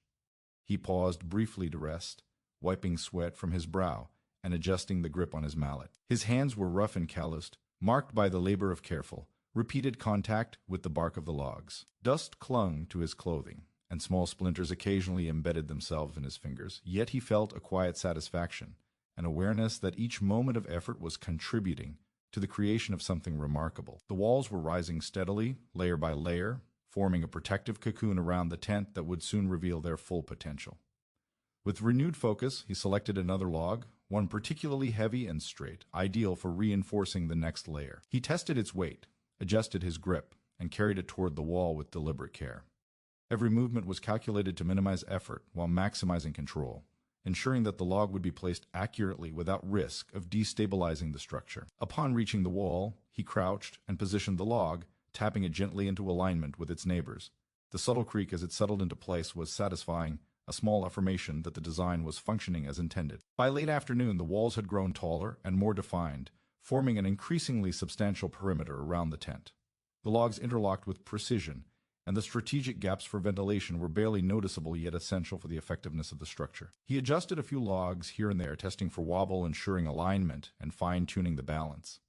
He paused briefly to rest, wiping sweat from his brow and adjusting the grip on his mallet. His hands were rough and calloused, marked by the labor of careful, repeated contact with the bark of the logs. Dust clung to his clothing, and small splinters occasionally embedded themselves in his fingers, yet he felt a quiet satisfaction, an awareness that each moment of effort was contributing to the creation of something remarkable. The walls were rising steadily, layer by layer, forming a protective cocoon around the tent that would soon reveal their full potential. With renewed focus, he selected another log, one particularly heavy and straight, ideal for reinforcing the next layer. He tested its weight, adjusted his grip, and carried it toward the wall with deliberate care. Every movement was calculated to minimize effort while maximizing control, ensuring that the log would be placed accurately without risk of destabilizing the structure. Upon reaching the wall, he crouched and positioned the log, tapping it gently into alignment with its neighbors. The subtle creak as it settled into place was satisfying, a small affirmation that the design was functioning as intended. By late afternoon, the walls had grown taller and more defined, forming an increasingly substantial perimeter around the tent. The logs interlocked with precision, and the strategic gaps for ventilation were barely noticeable yet essential for the effectiveness of the structure. He adjusted a few logs here and there, testing for wobble, ensuring alignment, and fine-tuning the balance.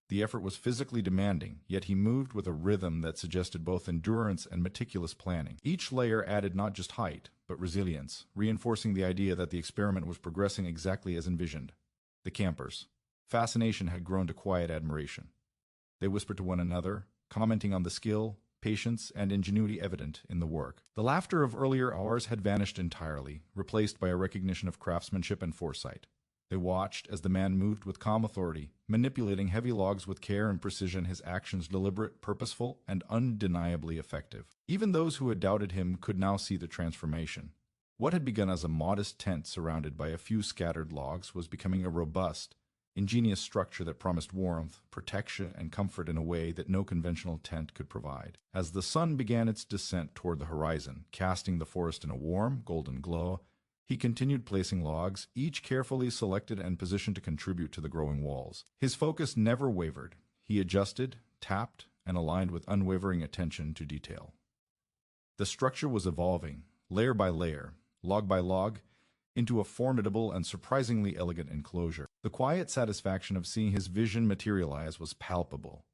The effort was physically demanding, yet he moved with a rhythm that suggested both endurance and meticulous planning. Each layer added not just height, but resilience, reinforcing the idea that the experiment was progressing exactly as envisioned. The campers' fascination had grown to quiet admiration. They whispered to one another, commenting on the skill, patience, and ingenuity evident in the work. The laughter of earlier hours had vanished entirely, replaced by a recognition of craftsmanship and foresight. They watched as the man moved with calm authority, manipulating heavy logs with care and precision, his actions deliberate, purposeful, and undeniably effective. Even those who had doubted him could now see the transformation. What had begun as a modest tent surrounded by a few scattered logs was becoming a robust, ingenious structure that promised warmth, protection, and comfort in a way that no conventional tent could provide. As the sun began its descent toward the horizon, casting the forest in a warm, golden glow, he continued placing logs, each carefully selected and positioned to contribute to the growing walls. His focus never wavered. He adjusted, tapped, and aligned with unwavering attention to detail. The structure was evolving, layer by layer, log by log, into a formidable and surprisingly elegant enclosure. The quiet satisfaction of seeing his vision materialize was palpable,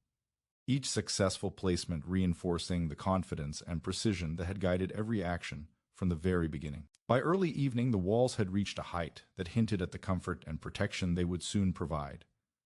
each successful placement reinforcing the confidence and precision that had guided every action from the very beginning. By early evening, the walls had reached a height that hinted at the comfort and protection they would soon provide.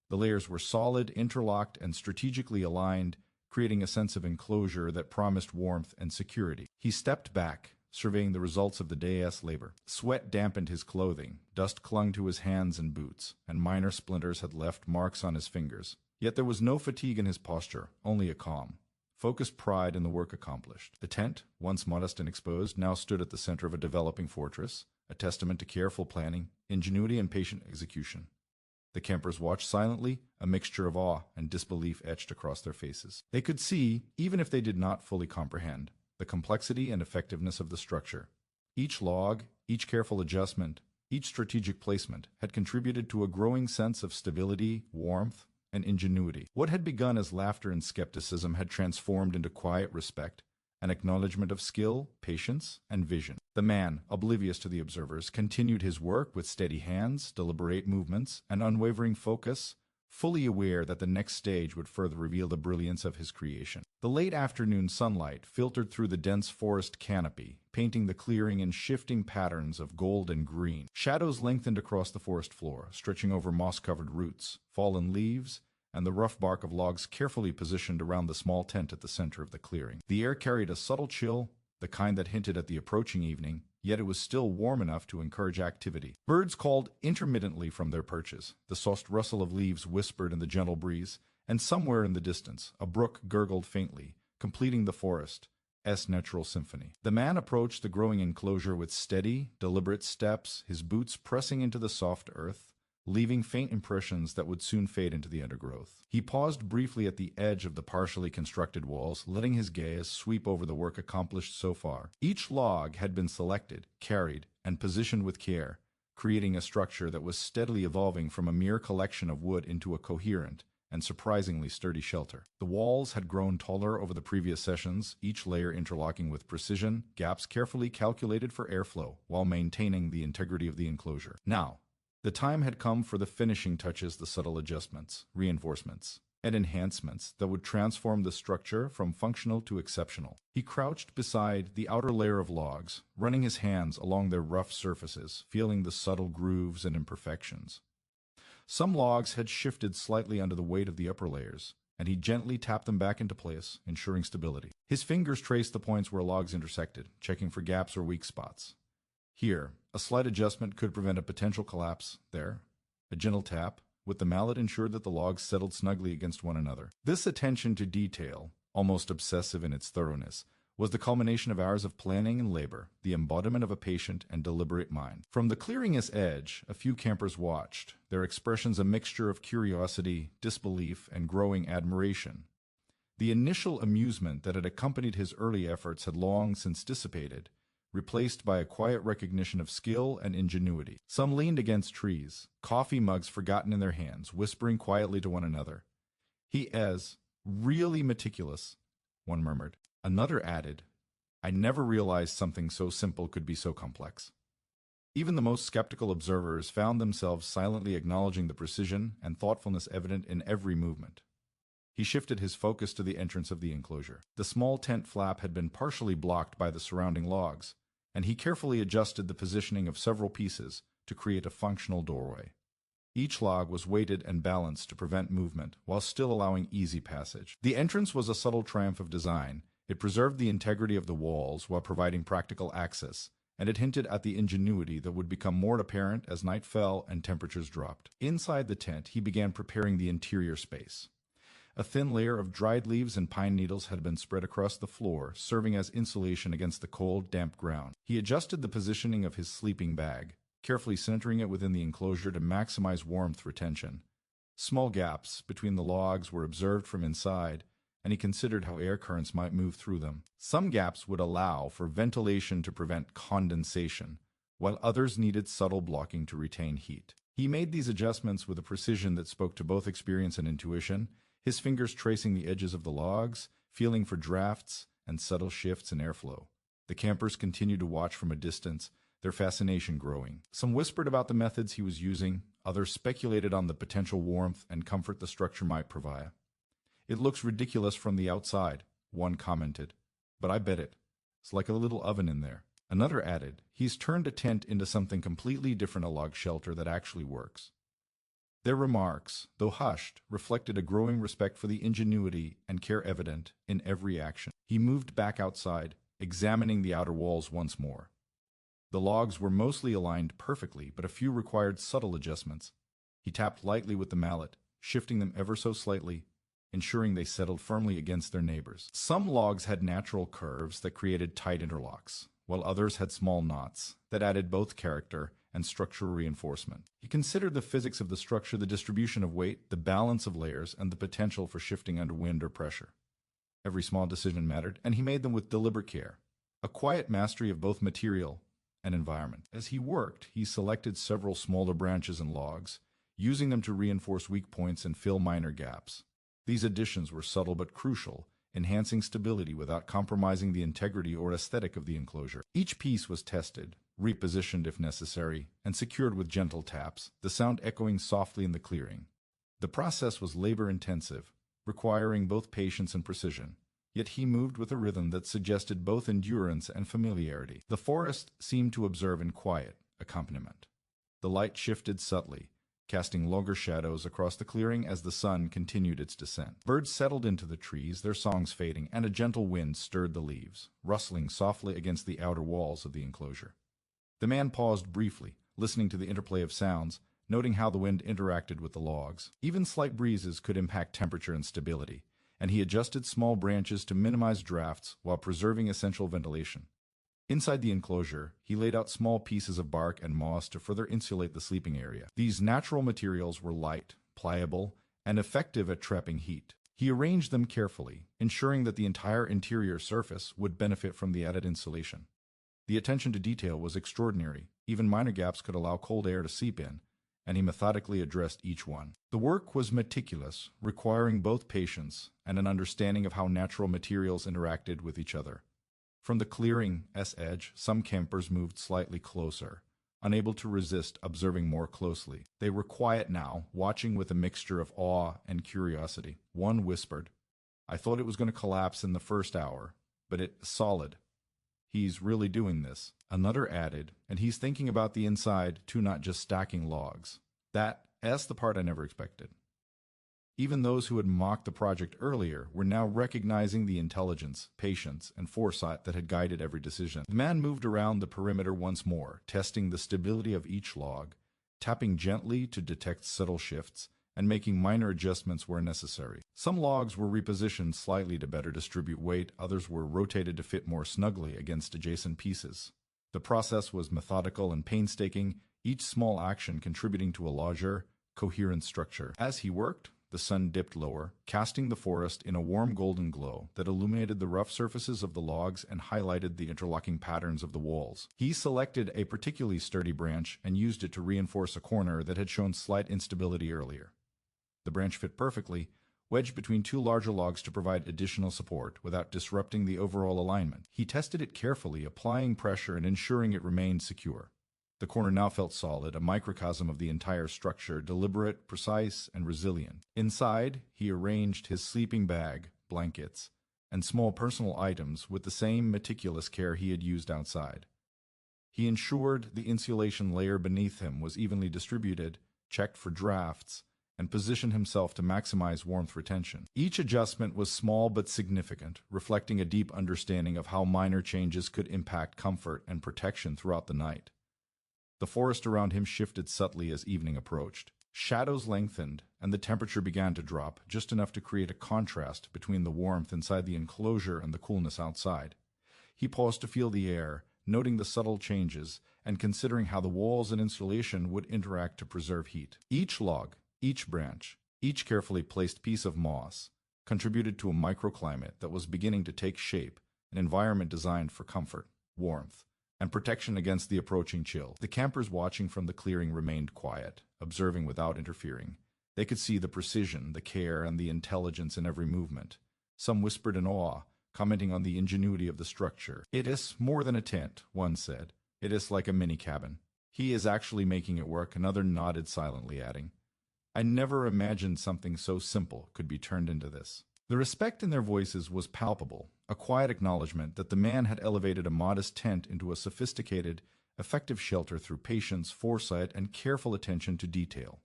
The layers were solid, interlocked, and strategically aligned, creating a sense of enclosure that promised warmth and security. He stepped back, surveying the results of the day's labor. Sweat dampened his clothing, dust clung to his hands and boots, and minor splinters had left marks on his fingers. Yet there was no fatigue in his posture, only a calm, focused pride in the work accomplished. The tent, once modest and exposed, now stood at the center of a developing fortress, a testament to careful planning, ingenuity, and patient execution. The campers watched silently, a mixture of awe and disbelief etched across their faces. They could see, even if they did not fully comprehend, the complexity and effectiveness of the structure. Each log, each careful adjustment, each strategic placement had contributed to a growing sense of stability, warmth, and ingenuity. What had begun as laughter and skepticism had transformed into quiet respect, an acknowledgement of skill, patience, and vision. The man, oblivious to the observers, continued his work with steady hands, deliberate movements, and unwavering focus, fully aware that the next stage would further reveal the brilliance of his creation. The late afternoon sunlight filtered through the dense forest canopy, painting the clearing in shifting patterns of gold and green. Shadows lengthened across the forest floor, stretching over moss-covered roots, fallen leaves, and the rough bark of logs carefully positioned around the small tent at the center of the clearing. The air carried a subtle chill, the kind that hinted at the approaching evening, yet it was still warm enough to encourage activity. Birds called intermittently from their perches. The soft rustle of leaves whispered in the gentle breeze, and somewhere in the distance, a brook gurgled faintly, completing the forest's natural symphony. The man approached the growing enclosure with steady, deliberate steps, his boots pressing into the soft earth, leaving faint impressions that would soon fade into the undergrowth. He paused briefly at the edge of the partially constructed walls, letting his gaze sweep over the work accomplished so far. Each log had been selected, carried, and positioned with care, creating a structure that was steadily evolving from a mere collection of wood into a coherent and surprisingly sturdy shelter. The walls had grown taller over the previous sessions, each layer interlocking with precision, gaps carefully calculated for airflow, while maintaining the integrity of the enclosure. Now, the time had come for the finishing touches, the subtle adjustments, reinforcements, and enhancements that would transform the structure from functional to exceptional. He crouched beside the outer layer of logs, running his hands along their rough surfaces, feeling the subtle grooves and imperfections. Some logs had shifted slightly under the weight of the upper layers, and he gently tapped them back into place, ensuring stability. His fingers traced the points where logs intersected, checking for gaps or weak spots. Here, a slight adjustment could prevent a potential collapse. There, a gentle tap with the mallet ensured that the logs settled snugly against one another. This attention to detail, almost obsessive in its thoroughness, was the culmination of hours of planning and labor, the embodiment of a patient and deliberate mind. From the clearing's edge, a few campers watched, their expressions a mixture of curiosity, disbelief, and growing admiration. The initial amusement that had accompanied his early efforts had long since dissipated, replaced by a quiet recognition of skill and ingenuity. Some leaned against trees, coffee mugs forgotten in their hands, whispering quietly to one another. "He is really meticulous," one murmured. Another added, "I never realized something so simple could be so complex." Even the most skeptical observers found themselves silently acknowledging the precision and thoughtfulness evident in every movement. He shifted his focus to the entrance of the enclosure. The small tent flap had been partially blocked by the surrounding logs, and he carefully adjusted the positioning of several pieces to create a functional doorway. Each log was weighted and balanced to prevent movement, while still allowing easy passage. The entrance was a subtle triumph of design. It preserved the integrity of the walls while providing practical access, and it hinted at the ingenuity that would become more apparent as night fell and temperatures dropped. Inside the tent, he began preparing the interior space. A thin layer of dried leaves and pine needles had been spread across the floor, serving as insulation against the cold, damp ground. He adjusted the positioning of his sleeping bag, carefully centering it within the enclosure to maximize warmth retention. Small gaps between the logs were observed from inside, and he considered how air currents might move through them. Some gaps would allow for ventilation to prevent condensation, while others needed subtle blocking to retain heat. He made these adjustments with a precision that spoke to both experience and intuition, his fingers tracing the edges of the logs, feeling for drafts and subtle shifts in airflow. The campers continued to watch from a distance, their fascination growing. Some whispered about the methods he was using, others speculated on the potential warmth and comfort the structure might provide. "It looks ridiculous from the outside," one commented, "but I bet it's like a little oven in there." Another added, "He's turned a tent into something completely different, a log shelter that actually works." Their remarks, though hushed, reflected a growing respect for the ingenuity and care evident in every action. He moved back outside, examining the outer walls once more. The logs were mostly aligned perfectly, but a few required subtle adjustments. He tapped lightly with the mallet, shifting them ever so slightly, ensuring they settled firmly against their neighbors. Some logs had natural curves that created tight interlocks, while others had small knots that added both character and structural reinforcement. He considered the physics of the structure, the distribution of weight, the balance of layers, and the potential for shifting under wind or pressure. Every small decision mattered, and he made them with deliberate care, a quiet mastery of both material and environment. As he worked, he selected several smaller branches and logs, using them to reinforce weak points and fill minor gaps. These additions were subtle but crucial, enhancing stability without compromising the integrity or aesthetic of the enclosure. Each piece was tested, repositioned if necessary, and secured with gentle taps, the sound echoing softly in the clearing. The process was labor-intensive, requiring both patience and precision, yet he moved with a rhythm that suggested both endurance and familiarity. The forest seemed to observe in quiet accompaniment. The light shifted subtly, casting longer shadows across the clearing as the sun continued its descent. Birds settled into the trees, their songs fading, and a gentle wind stirred the leaves, rustling softly against the outer walls of the enclosure. The man paused briefly, listening to the interplay of sounds, noting how the wind interacted with the logs. Even slight breezes could impact temperature and stability, and he adjusted small branches to minimize drafts while preserving essential ventilation. Inside the enclosure, he laid out small pieces of bark and moss to further insulate the sleeping area. These natural materials were light, pliable, and effective at trapping heat. He arranged them carefully, ensuring that the entire interior surface would benefit from the added insulation. The attention to detail was extraordinary. Even minor gaps could allow cold air to seep in, and he methodically addressed each one. The work was meticulous, requiring both patience and an understanding of how natural materials interacted with each other. From the clearing's edge, some campers moved slightly closer, unable to resist observing more closely. They were quiet now, watching with a mixture of awe and curiosity. One whispered, "I thought it was going to collapse in the first hour, but it's solid. He's really doing this." Another added, "And he's thinking about the inside too, not just stacking logs. That's the part I never expected." Even those who had mocked the project earlier were now recognizing the intelligence, patience, and foresight that had guided every decision. The man moved around the perimeter once more, testing the stability of each log, tapping gently to detect subtle shifts, and making minor adjustments where necessary. Some logs were repositioned slightly to better distribute weight, others were rotated to fit more snugly against adjacent pieces. The process was methodical and painstaking, each small action contributing to a larger, coherent structure. As he worked, the sun dipped lower, casting the forest in a warm golden glow that illuminated the rough surfaces of the logs and highlighted the interlocking patterns of the walls. He selected a particularly sturdy branch and used it to reinforce a corner that had shown slight instability earlier. The branch fit perfectly, wedged between two larger logs to provide additional support without disrupting the overall alignment. He tested it carefully, applying pressure and ensuring it remained secure. The corner now felt solid, a microcosm of the entire structure, deliberate, precise, and resilient. Inside, he arranged his sleeping bag, blankets, and small personal items with the same meticulous care he had used outside. He ensured the insulation layer beneath him was evenly distributed, checked for drafts, and positioned himself to maximize warmth retention. Each adjustment was small but significant, reflecting a deep understanding of how minor changes could impact comfort and protection throughout the night. The forest around him shifted subtly as evening approached. Shadows lengthened, and the temperature began to drop, just enough to create a contrast between the warmth inside the enclosure and the coolness outside. He paused to feel the air, noting the subtle changes, and considering how the walls and insulation would interact to preserve heat. Each log, each branch, each carefully placed piece of moss contributed to a microclimate that was beginning to take shape, an environment designed for comfort, warmth, and protection against the approaching chill. The campers watching from the clearing remained quiet, observing without interfering. They could see the precision, the care, and the intelligence in every movement. Some whispered in awe, commenting on the ingenuity of the structure. "It is more than a tent," one said. "It is like a mini cabin. He is actually making it work," another nodded silently, adding, "I never imagined something so simple could be turned into this." The respect in their voices was palpable, a quiet acknowledgement that the man had elevated a modest tent into a sophisticated, effective shelter through patience, foresight, and careful attention to detail.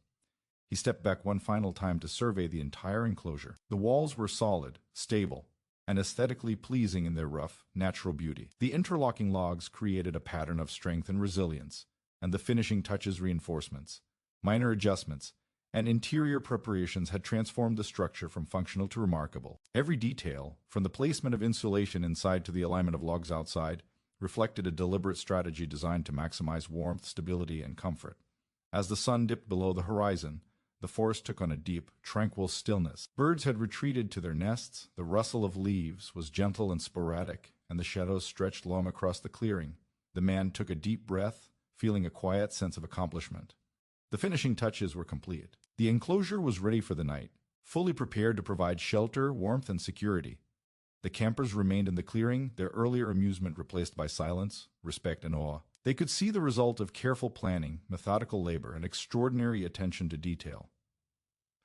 He stepped back one final time to survey the entire enclosure. The walls were solid, stable, and aesthetically pleasing in their rough, natural beauty. The interlocking logs created a pattern of strength and resilience, and the finishing touches reinforcements, minor adjustments, and interior preparations had transformed the structure from functional to remarkable. Every detail, from the placement of insulation inside to the alignment of logs outside, reflected a deliberate strategy designed to maximize warmth, stability, and comfort. As the sun dipped below the horizon, the forest took on a deep, tranquil stillness. Birds had retreated to their nests, the rustle of leaves was gentle and sporadic, and the shadows stretched long across the clearing. The man took a deep breath, feeling a quiet sense of accomplishment. The finishing touches were complete. The enclosure was ready for the night, fully prepared to provide shelter, warmth, and security. The campers remained in the clearing, their earlier amusement replaced by silence, respect, and awe. They could see the result of careful planning, methodical labor, and extraordinary attention to detail.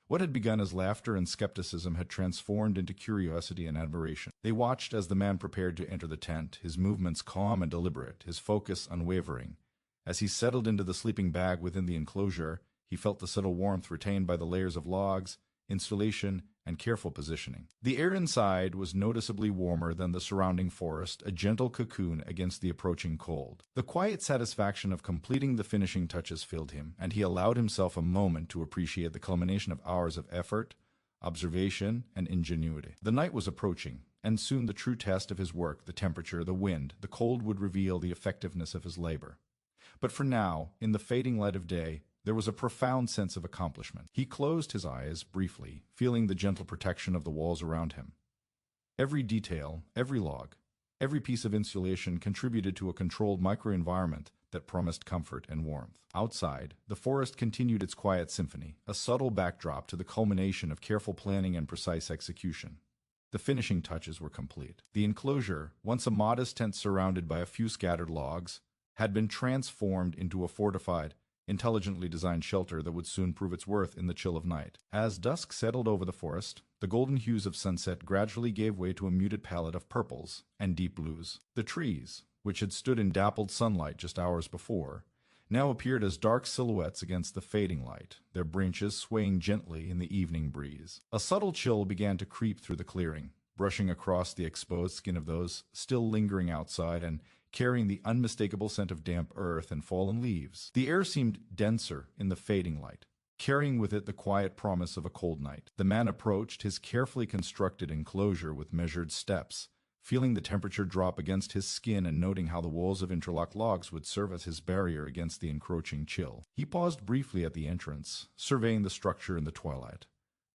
What had begun as laughter and skepticism had transformed into curiosity and admiration. They watched as the man prepared to enter the tent, his movements calm and deliberate, his focus unwavering. As he settled into the sleeping bag within the enclosure, he felt the subtle warmth retained by the layers of logs, insulation, and careful positioning. The air inside was noticeably warmer than the surrounding forest, a gentle cocoon against the approaching cold. The quiet satisfaction of completing the finishing touches filled him, and he allowed himself a moment to appreciate the culmination of hours of effort, observation, and ingenuity. The night was approaching, and soon the true test of his work, the temperature, the wind, the cold would reveal the effectiveness of his labor. But for now, in the fading light of day, there was a profound sense of accomplishment. He closed his eyes briefly, feeling the gentle protection of the walls around him. Every detail, every log, every piece of insulation contributed to a controlled microenvironment that promised comfort and warmth. Outside, the forest continued its quiet symphony, a subtle backdrop to the culmination of careful planning and precise execution. The finishing touches were complete. The enclosure, once a modest tent surrounded by a few scattered logs, had been transformed into a fortified, intelligently designed shelter that would soon prove its worth in the chill of night. As dusk settled over the forest, the golden hues of sunset gradually gave way to a muted palette of purples and deep blues. The trees, which had stood in dappled sunlight just hours before, now appeared as dark silhouettes against the fading light, their branches swaying gently in the evening breeze. A subtle chill began to creep through the clearing, brushing across the exposed skin of those still lingering outside and carrying the unmistakable scent of damp earth and fallen leaves. The air seemed denser in the fading light, carrying with it the quiet promise of a cold night. The man approached his carefully constructed enclosure with measured steps, feeling the temperature drop against his skin and noting how the walls of interlocked logs would serve as his barrier against the encroaching chill. He paused briefly at the entrance, surveying the structure in the twilight.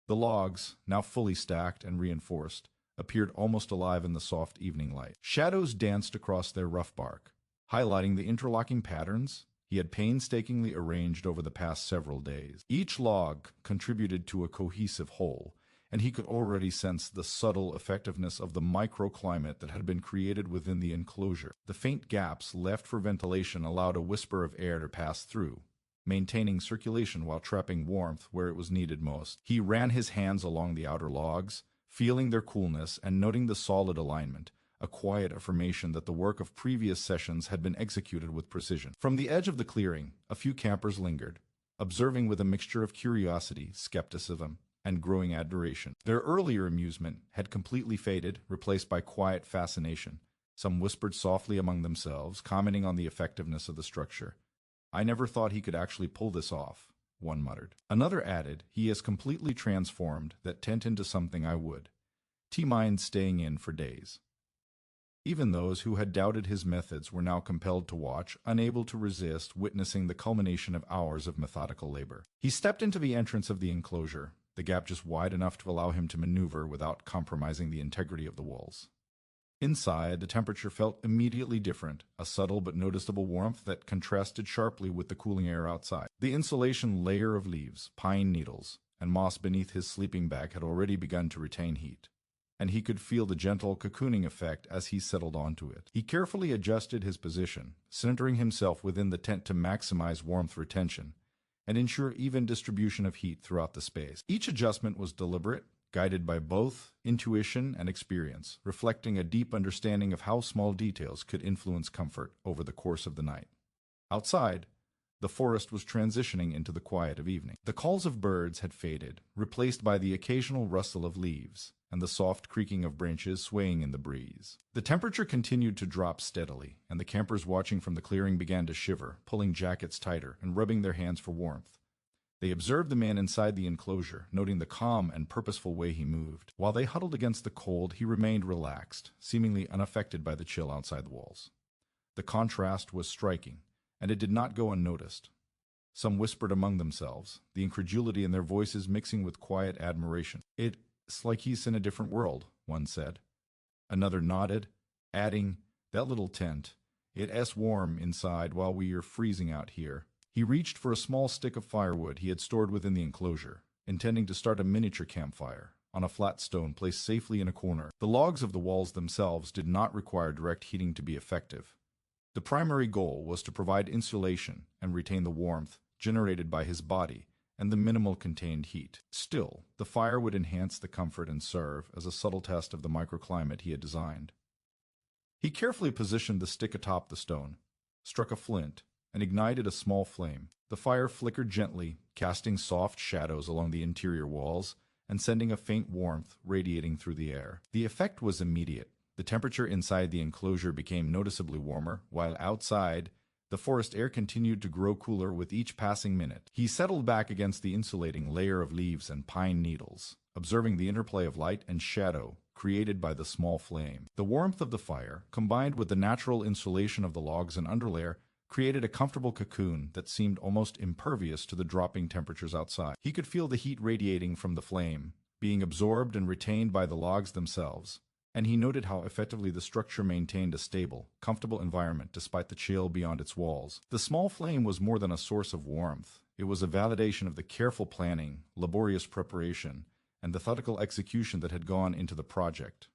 The logs, now fully stacked and reinforced, appeared almost alive in the soft evening light. Shadows danced across their rough bark, highlighting the interlocking patterns he had painstakingly arranged over the past several days. Each log contributed to a cohesive whole, and he could already sense the subtle effectiveness of the microclimate that had been created within the enclosure. The faint gaps left for ventilation allowed a whisper of air to pass through, maintaining circulation while trapping warmth where it was needed most. He ran his hands along the outer logs, feeling their coolness and noting the solid alignment, a quiet affirmation that the work of previous sessions had been executed with precision. From the edge of the clearing, a few campers lingered, observing with a mixture of curiosity, skepticism, and growing admiration. Their earlier amusement had completely faded, replaced by quiet fascination. Some whispered softly among themselves, commenting on the effectiveness of the structure. "I never thought he could actually pull this off," one muttered. Another added, "He has completely transformed that tent into something I would. T-mind staying in for days." Even those who had doubted his methods were now compelled to watch, unable to resist witnessing the culmination of hours of methodical labor. He stepped into the entrance of the enclosure, the gap just wide enough to allow him to maneuver without compromising the integrity of the walls. Inside, the temperature felt immediately different, a subtle but noticeable warmth that contrasted sharply with the cooling air outside. The insulation layer of leaves, pine needles, and moss beneath his sleeping bag had already begun to retain heat, and he could feel the gentle cocooning effect as he settled onto it. He carefully adjusted his position, centering himself within the tent to maximize warmth retention and ensure even distribution of heat throughout the space. Each adjustment was deliberate, guided by both intuition and experience, reflecting a deep understanding of how small details could influence comfort over the course of the night. Outside, the forest was transitioning into the quiet of evening. The calls of birds had faded, replaced by the occasional rustle of leaves, and the soft creaking of branches swaying in the breeze. The temperature continued to drop steadily, and the campers watching from the clearing began to shiver, pulling jackets tighter and rubbing their hands for warmth. They observed the man inside the enclosure, noting the calm and purposeful way he moved. While they huddled against the cold, he remained relaxed, seemingly unaffected by the chill outside the walls. The contrast was striking, and it did not go unnoticed. Some whispered among themselves, the incredulity in their voices mixing with quiet admiration. "It's like he's in a different world," one said. Another nodded, adding, "That little tent, it's warm inside while we are freezing out here." He reached for a small stick of firewood he had stored within the enclosure, intending to start a miniature campfire on a flat stone placed safely in a corner. The logs of the walls themselves did not require direct heating to be effective. The primary goal was to provide insulation and retain the warmth generated by his body and the minimal contained heat. Still, the fire would enhance the comfort and serve as a subtle test of the microclimate he had designed. He carefully positioned the stick atop the stone, struck a flint, and ignited a small flame. The fire flickered gently, casting soft shadows along the interior walls and sending a faint warmth radiating through the air. The effect was immediate. The temperature inside the enclosure became noticeably warmer, while outside, the forest air continued to grow cooler with each passing minute. He settled back against the insulating layer of leaves and pine needles, observing the interplay of light and shadow created by the small flame. The warmth of the fire, combined with the natural insulation of the logs and underlayer, created a comfortable cocoon that seemed almost impervious to the dropping temperatures outside. He could feel the heat radiating from the flame, being absorbed and retained by the logs themselves, and he noted how effectively the structure maintained a stable, comfortable environment despite the chill beyond its walls. The small flame was more than a source of warmth. It was a validation of the careful planning, laborious preparation, and methodical execution that had gone into the project.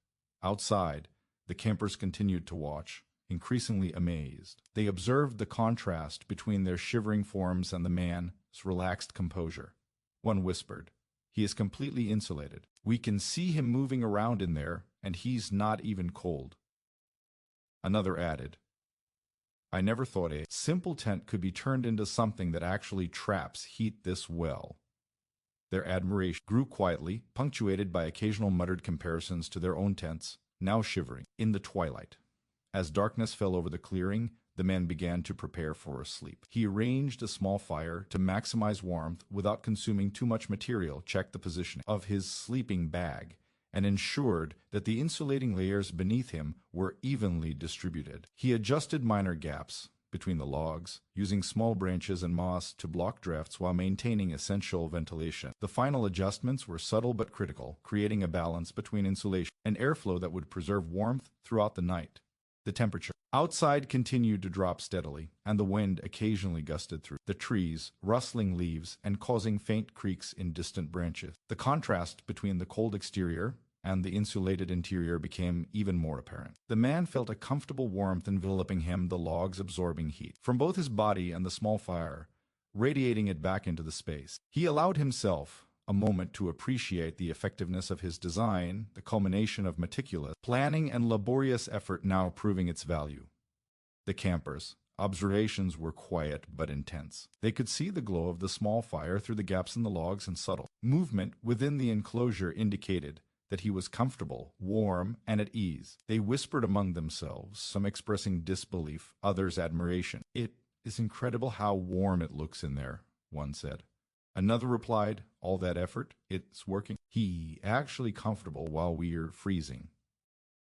Outside, the campers continued to watch, increasingly amazed. They observed the contrast between their shivering forms and the man's relaxed composure. One whispered, "He is completely insulated. We can see him moving around in there, and he's not even cold." Another added, "I never thought a simple tent could be turned into something that actually traps heat this well." Their admiration grew quietly, punctuated by occasional muttered comparisons to their own tents, now shivering in the twilight. As darkness fell over the clearing, the man began to prepare for a sleep. He arranged a small fire to maximize warmth without consuming too much material, checked the positioning of his sleeping bag, and ensured that the insulating layers beneath him were evenly distributed. He adjusted minor gaps between the logs, using small branches and moss to block drafts while maintaining essential ventilation. The final adjustments were subtle but critical, creating a balance between insulation and airflow that would preserve warmth throughout the night. The temperature outside continued to drop steadily, and the wind occasionally gusted through the trees, rustling leaves and causing faint creaks in distant branches. The contrast between the cold exterior and the insulated interior became even more apparent. The man felt a comfortable warmth enveloping him, the logs absorbing heat from both his body and the small fire, radiating it back into the space. He allowed himself a moment to appreciate the effectiveness of his design, the culmination of meticulous planning and laborious effort now proving its value. The campers' observations were quiet but intense. They could see the glow of the small fire through the gaps in the logs, and subtle movement within the enclosure indicated that he was comfortable, warm, and at ease. They whispered among themselves, some expressing disbelief, others admiration. "It is incredible how warm it looks in there," one said. Another replied, "All that effort, it's working. He actually comfortable while we're freezing."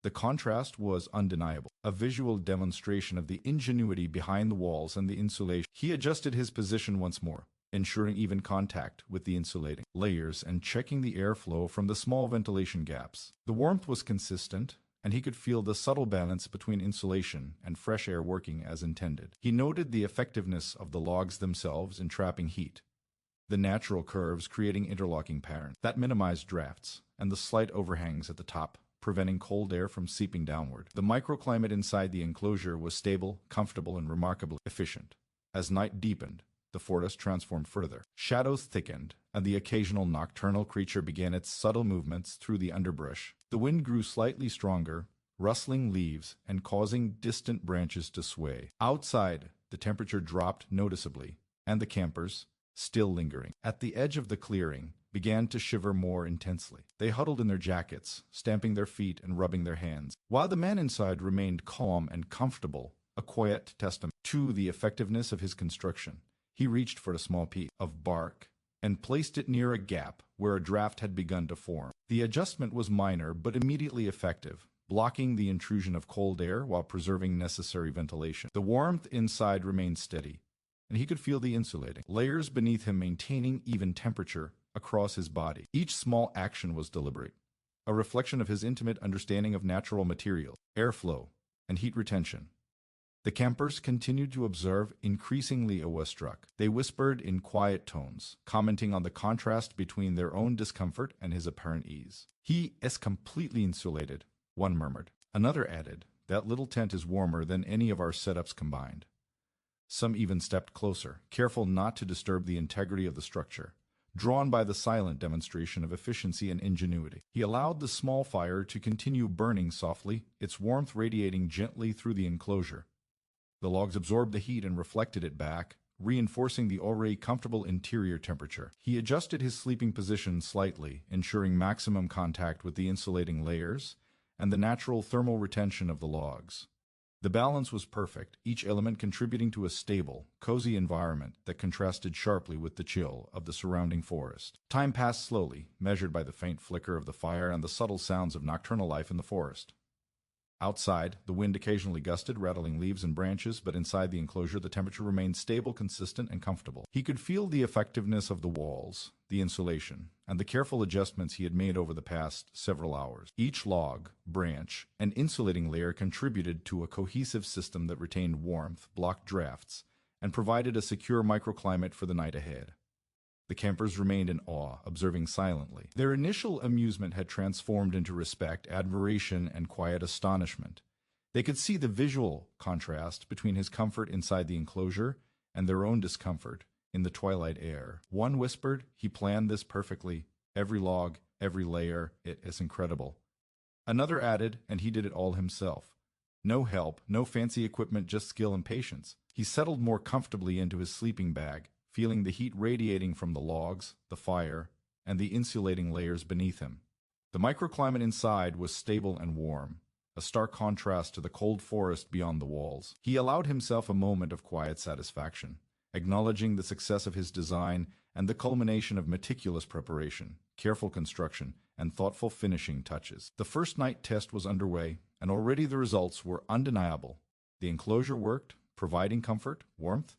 The contrast was undeniable, a visual demonstration of the ingenuity behind the walls and the insulation. He adjusted his position once more, ensuring even contact with the insulating layers and checking the airflow from the small ventilation gaps. The warmth was consistent, and he could feel the subtle balance between insulation and fresh air working as intended. He noted the effectiveness of the logs themselves in trapping heat, the natural curves creating interlocking patterns that minimized drafts, and the slight overhangs at the top, preventing cold air from seeping downward. The microclimate inside the enclosure was stable, comfortable, and remarkably efficient. As night deepened, the forest transformed further. Shadows thickened, and the occasional nocturnal creature began its subtle movements through the underbrush. The wind grew slightly stronger, rustling leaves and causing distant branches to sway. Outside, the temperature dropped noticeably, and the campers, still lingering at the edge of the clearing, began to shiver more intensely. They huddled in their jackets, stamping their feet and rubbing their hands, while the man inside remained calm and comfortable, a quiet testament to the effectiveness of his construction. He reached for a small piece of bark and placed it near a gap where a draft had begun to form. The adjustment was minor but immediately effective, blocking the intrusion of cold air while preserving necessary ventilation. The warmth inside remained steady, and he could feel the insulating layers beneath him maintaining even temperature across his body. Each small action was deliberate, a reflection of his intimate understanding of natural materials, airflow, and heat retention. The campers continued to observe, increasingly awestruck. They whispered in quiet tones, commenting on the contrast between their own discomfort and his apparent ease. "He is completely insulated," one murmured. Another added, "That little tent is warmer than any of our setups combined." Some even stepped closer, careful not to disturb the integrity of the structure, drawn by the silent demonstration of efficiency and ingenuity. He allowed the small fire to continue burning softly, its warmth radiating gently through the enclosure. The logs absorbed the heat and reflected it back, reinforcing the already comfortable interior temperature. He adjusted his sleeping position slightly, ensuring maximum contact with the insulating layers and the natural thermal retention of the logs. The balance was perfect, each element contributing to a stable, cozy environment that contrasted sharply with the chill of the surrounding forest. Time passed slowly, measured by the faint flicker of the fire and the subtle sounds of nocturnal life in the forest. Outside, the wind occasionally gusted, rattling leaves and branches, but inside the enclosure the temperature remained stable, consistent, and comfortable. He could feel the effectiveness of the walls, the insulation, and the careful adjustments he had made over the past several hours. Each log, branch, and insulating layer contributed to a cohesive system that retained warmth, blocked drafts, and provided a secure microclimate for the night ahead. The campers remained in awe, observing silently. Their initial amusement had transformed into respect, admiration, and quiet astonishment. They could see the visual contrast between his comfort inside the enclosure and their own discomfort in the twilight air. One whispered, "He planned this perfectly. Every log, every layer, it is incredible." Another added, "And he did it all himself. No help, no fancy equipment, just skill and patience." He settled more comfortably into his sleeping bag, feeling the heat radiating from the logs, the fire, and the insulating layers beneath him. The microclimate inside was stable and warm, a stark contrast to the cold forest beyond the walls. He allowed himself a moment of quiet satisfaction, acknowledging the success of his design and the culmination of meticulous preparation, careful construction, and thoughtful finishing touches. The first night test was underway, and already the results were undeniable. The enclosure worked, providing comfort, warmth,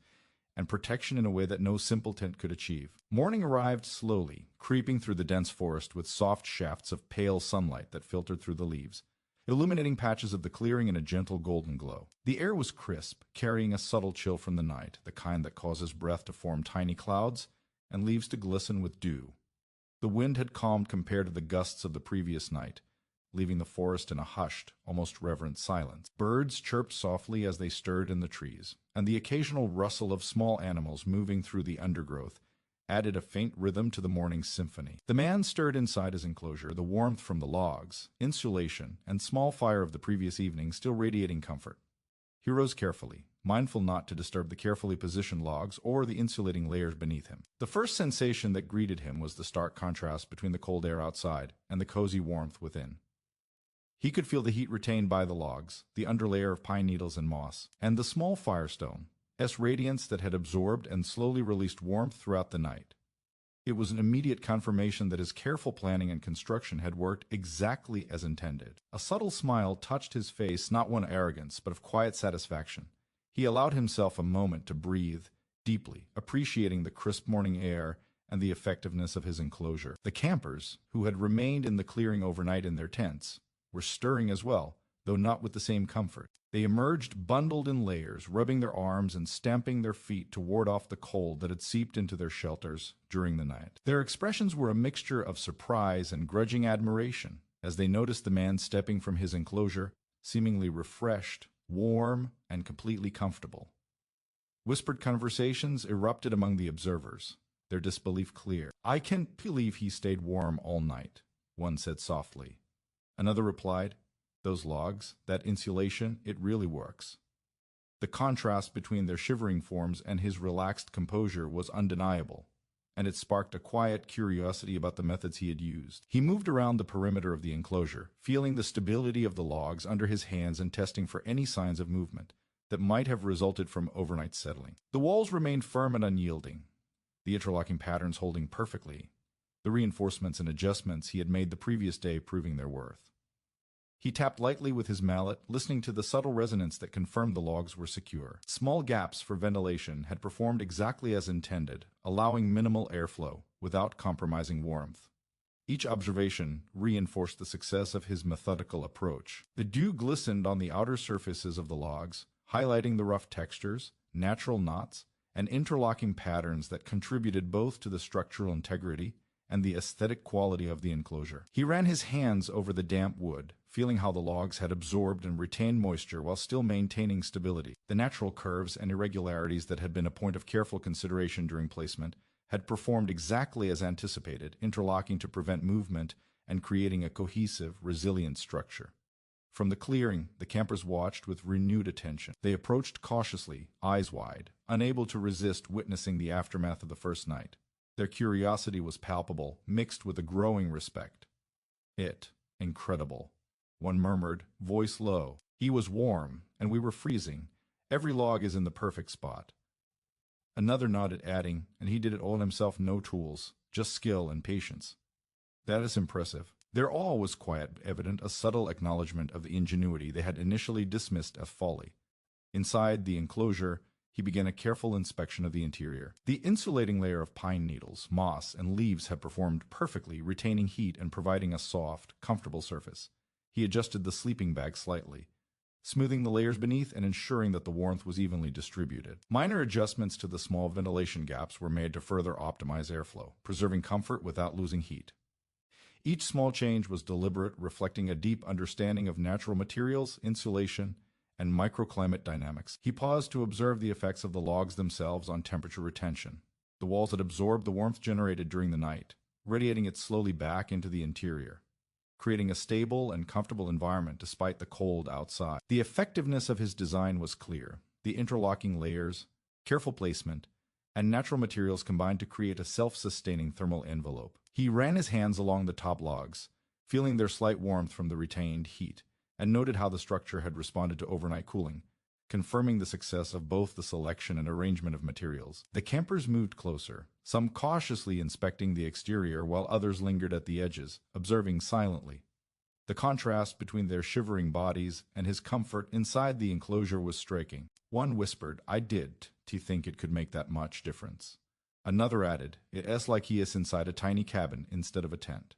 and protection in a way that no simple tent could achieve. Morning arrived slowly, creeping through the dense forest with soft shafts of pale sunlight that filtered through the leaves, illuminating patches of the clearing in a gentle golden glow. The air was crisp, carrying a subtle chill from the night, the kind that causes breath to form tiny clouds and leaves to glisten with dew. The wind had calmed compared to the gusts of the previous night, leaving the forest in a hushed, almost reverent silence. Birds chirped softly as they stirred in the trees, and the occasional rustle of small animals moving through the undergrowth added a faint rhythm to the morning's symphony. The man stirred inside his enclosure, the warmth from the logs, insulation, and small fire of the previous evening still radiating comfort. He rose carefully, mindful not to disturb the carefully positioned logs or the insulating layers beneath him. The first sensation that greeted him was the stark contrast between the cold air outside and the cozy warmth within. He could feel the heat retained by the logs, the underlayer of pine needles and moss, and the small firestone, radiance that had absorbed and slowly released warmth throughout the night. It was an immediate confirmation that his careful planning and construction had worked exactly as intended. A subtle smile touched his face, not one arrogance, but of quiet satisfaction. He allowed himself a moment to breathe deeply, appreciating the crisp morning air and the effectiveness of his enclosure. The campers, who had remained in the clearing overnight in their tents, were stirring as well, though not with the same comfort. They emerged bundled in layers, rubbing their arms and stamping their feet to ward off the cold that had seeped into their shelters during the night. Their expressions were a mixture of surprise and grudging admiration as they noticed the man stepping from his enclosure, seemingly refreshed, warm, and completely comfortable. Whispered conversations erupted among the observers, their disbelief clear. "I can't believe he stayed warm all night," one said softly. Another replied, "Those logs, that insulation, it really works." The contrast between their shivering forms and his relaxed composure was undeniable. and it sparked a quiet curiosity about the methods he had used. He moved around the perimeter of the enclosure, feeling the stability of the logs under his hands and testing for any signs of movement that might have resulted from overnight settling. The walls remained firm and unyielding, the interlocking patterns holding perfectly, the reinforcements and adjustments he had made the previous day proving their worth. He tapped lightly with his mallet, listening to the subtle resonance that confirmed the logs were secure. Small gaps for ventilation had performed exactly as intended, allowing minimal airflow without compromising warmth. Each observation reinforced the success of his methodical approach. The dew glistened on the outer surfaces of the logs, highlighting the rough textures, natural knots, and interlocking patterns that contributed both to the structural integrity and the aesthetic quality of the enclosure. He ran his hands over the damp wood, feeling how the logs had absorbed and retained moisture while still maintaining stability. The natural curves and irregularities that had been a point of careful consideration during placement had performed exactly as anticipated, interlocking to prevent movement and creating a cohesive, resilient structure. From the clearing, the campers watched with renewed attention. They approached cautiously, eyes wide, unable to resist witnessing the aftermath of the first night. Their curiosity was palpable, mixed with a growing respect. Incredible. One murmured, voice low. He was warm, and we were freezing. Every log is in the perfect spot. Another nodded, adding, and he did it all himself, no tools, just skill and patience. That is impressive. Their awe was quite evident, a subtle acknowledgement of the ingenuity they had initially dismissed as folly. Inside the enclosure, he began a careful inspection of the interior. The insulating layer of pine needles, moss, and leaves had performed perfectly, retaining heat and providing a soft, comfortable surface. He adjusted the sleeping bag slightly, smoothing the layers beneath and ensuring that the warmth was evenly distributed. Minor adjustments to the small ventilation gaps were made to further optimize airflow, preserving comfort without losing heat. Each small change was deliberate, reflecting a deep understanding of natural materials, insulation, and microclimate dynamics. He paused to observe the effects of the logs themselves on temperature retention. The walls had absorbed the warmth generated during the night, radiating it slowly back into the interior, creating a stable and comfortable environment despite the cold outside. The effectiveness of his design was clear. The interlocking layers, careful placement, and natural materials combined to create a self-sustaining thermal envelope. He ran his hands along the top logs, feeling their slight warmth from the retained heat, and noted how the structure had responded to overnight cooling, confirming the success of both the selection and arrangement of materials. The campers moved closer, some cautiously inspecting the exterior while others lingered at the edges, observing silently. The contrast between their shivering bodies and his comfort inside the enclosure was striking. One whispered, "I did to think it could make that much difference." Another added, "It's like he is inside a tiny cabin instead of a tent."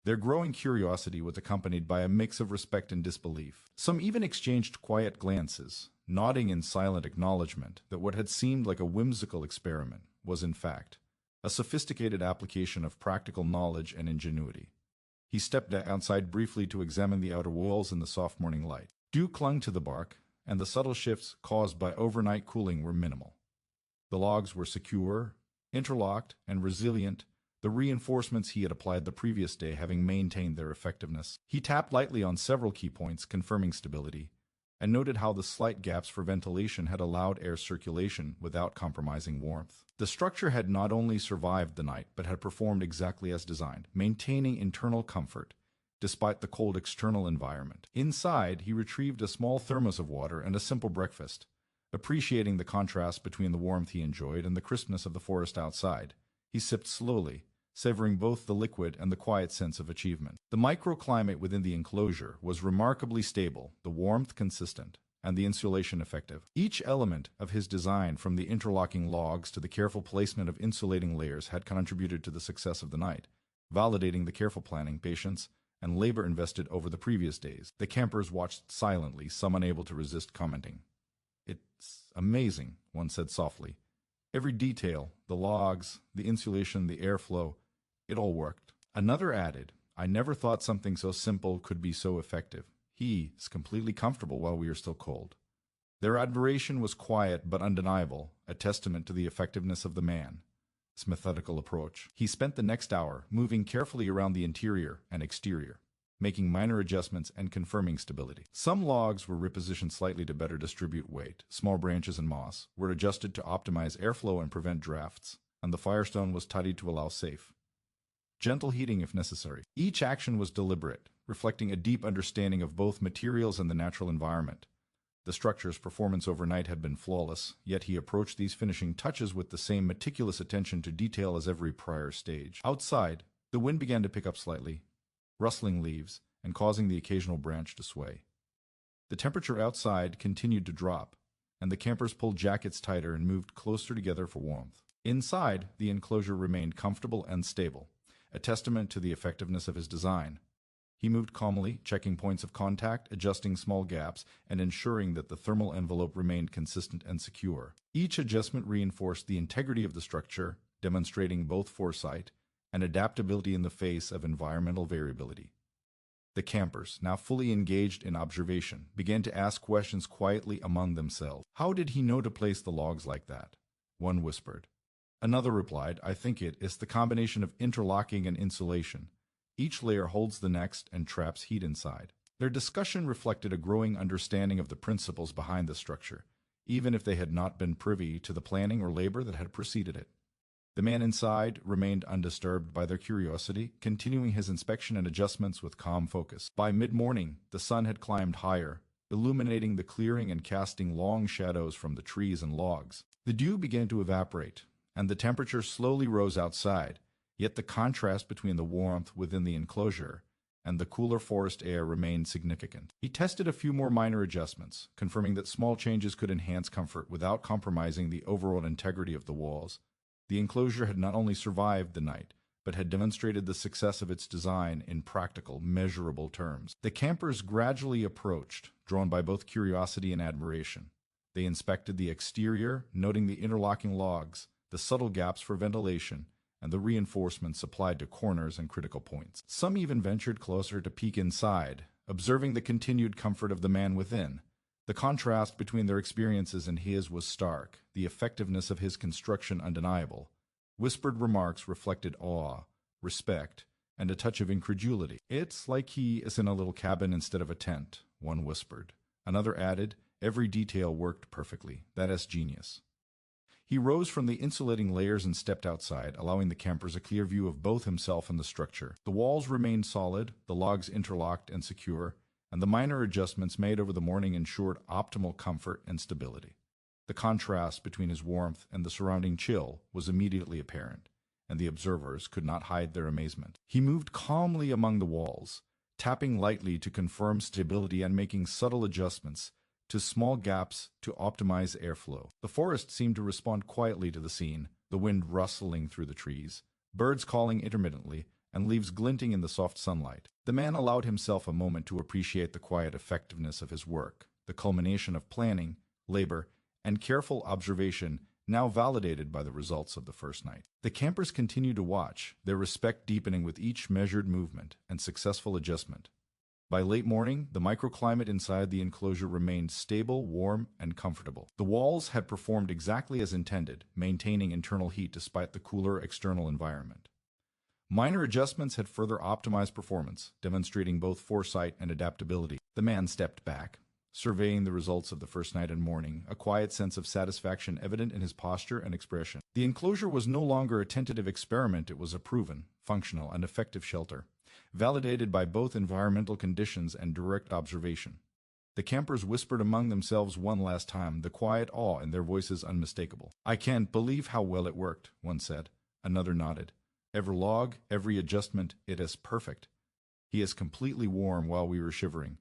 Their growing curiosity was accompanied by a mix of respect and disbelief. Some even exchanged quiet glances, nodding in silent acknowledgement that what had seemed like a whimsical experiment was, in fact, a sophisticated application of practical knowledge and ingenuity. He stepped outside briefly to examine the outer walls in the soft morning light. Dew clung to the bark, and the subtle shifts caused by overnight cooling were minimal. The logs were secure, interlocked, and resilient, the reinforcements he had applied the previous day having maintained their effectiveness. He tapped lightly on several key points, confirming stability, and noted how the slight gaps for ventilation had allowed air circulation without compromising warmth. The structure had not only survived the night, but had performed exactly as designed, maintaining internal comfort despite the cold external environment. Inside, he retrieved a small thermos of water and a simple breakfast, appreciating the contrast between the warmth he enjoyed and the crispness of the forest outside. He sipped slowly, savoring both the liquid and the quiet sense of achievement. The microclimate within the enclosure was remarkably stable, the warmth consistent, and the insulation effective. Each element of his design, from the interlocking logs to the careful placement of insulating layers, had contributed to the success of the night, validating the careful planning, patience, and labor invested over the previous days. The campers watched silently, some unable to resist commenting. "It's amazing," one said softly. "Every detail, the logs, the insulation, the airflow, it all worked." Another added, "I never thought something so simple could be so effective. He is completely comfortable while we are still cold." Their admiration was quiet but undeniable, a testament to the effectiveness of the man, his methodical approach. He spent the next hour moving carefully around the interior and exterior, making minor adjustments and confirming stability. Some logs were repositioned slightly to better distribute weight. Small branches and moss were adjusted to optimize airflow and prevent drafts. and the firestone was tidied to allow safe, gentle heating if necessary. Each action was deliberate, reflecting a deep understanding of both materials and the natural environment. The structure's performance overnight had been flawless, yet he approached these finishing touches with the same meticulous attention to detail as every prior stage. Outside, the wind began to pick up slightly, rustling leaves and causing the occasional branch to sway. The temperature outside continued to drop, and the campers pulled jackets tighter and moved closer together for warmth. Inside, the enclosure remained comfortable and stable, a testament to the effectiveness of his design. He moved calmly, checking points of contact, adjusting small gaps, and ensuring that the thermal envelope remained consistent and secure. Each adjustment reinforced the integrity of the structure, demonstrating both foresight and adaptability in the face of environmental variability. The campers, now fully engaged in observation, began to ask questions quietly among themselves. How did he know to place the logs like that? One whispered. Another replied, I think it is the combination of interlocking and insulation. Each layer holds the next and traps heat inside. Their discussion reflected a growing understanding of the principles behind the structure, even if they had not been privy to the planning or labor that had preceded it. The man inside remained undisturbed by their curiosity, continuing his inspection and adjustments with calm focus. By mid-morning, the sun had climbed higher, illuminating the clearing and casting long shadows from the trees and logs. The dew began to evaporate, and the temperature slowly rose outside, yet the contrast between the warmth within the enclosure and the cooler forest air remained significant. He tested a few more minor adjustments, confirming that small changes could enhance comfort without compromising the overall integrity of the walls. The enclosure had not only survived the night, but had demonstrated the success of its design in practical, measurable terms. The campers gradually approached, drawn by both curiosity and admiration. They inspected the exterior, noting the interlocking logs, the subtle gaps for ventilation, and the reinforcements applied to corners and critical points. Some even ventured closer to peek inside, observing the continued comfort of the man within. The contrast between their experiences and his was stark, the effectiveness of his construction undeniable. Whispered remarks reflected awe, respect, and a touch of incredulity. It's like he is in a little cabin instead of a tent, one whispered. Another added, every detail worked perfectly. That is genius. He rose from the insulating layers and stepped outside, allowing the campers a clear view of both himself and the structure. The walls remained solid, the logs interlocked and secure, and the minor adjustments made over the morning ensured optimal comfort and stability. The contrast between his warmth and the surrounding chill was immediately apparent, and the observers could not hide their amazement. He moved calmly among the walls, tapping lightly to confirm stability and making subtle adjustments to small gaps to optimize airflow. The forest seemed to respond quietly to the scene, the wind rustling through the trees, birds calling intermittently, and leaves glinting in the soft sunlight. The man allowed himself a moment to appreciate the quiet effectiveness of his work, the culmination of planning, labor, and careful observation now validated by the results of the first night. The campers continued to watch, their respect deepening with each measured movement and successful adjustment. By late morning, the microclimate inside the enclosure remained stable, warm, and comfortable. The walls had performed exactly as intended, maintaining internal heat despite the cooler external environment. Minor adjustments had further optimized performance, demonstrating both foresight and adaptability. The man stepped back, surveying the results of the first night and morning, a quiet sense of satisfaction evident in his posture and expression. The enclosure was no longer a tentative experiment, it was a proven, functional, and effective shelter, validated by both environmental conditions and direct observation. The campers whispered among themselves one last time, the quiet awe in their voices unmistakable. I can't believe how well it worked, one said. Another nodded. Every log, every adjustment, it is perfect. He is completely warm while we were shivering.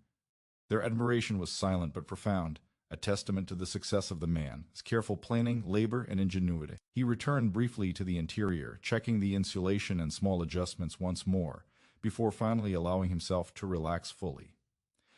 Their admiration was silent but profound, a testament to the success of the man, his careful planning, labor, and ingenuity. He returned briefly to the interior, checking the insulation and small adjustments once more, before finally allowing himself to relax fully.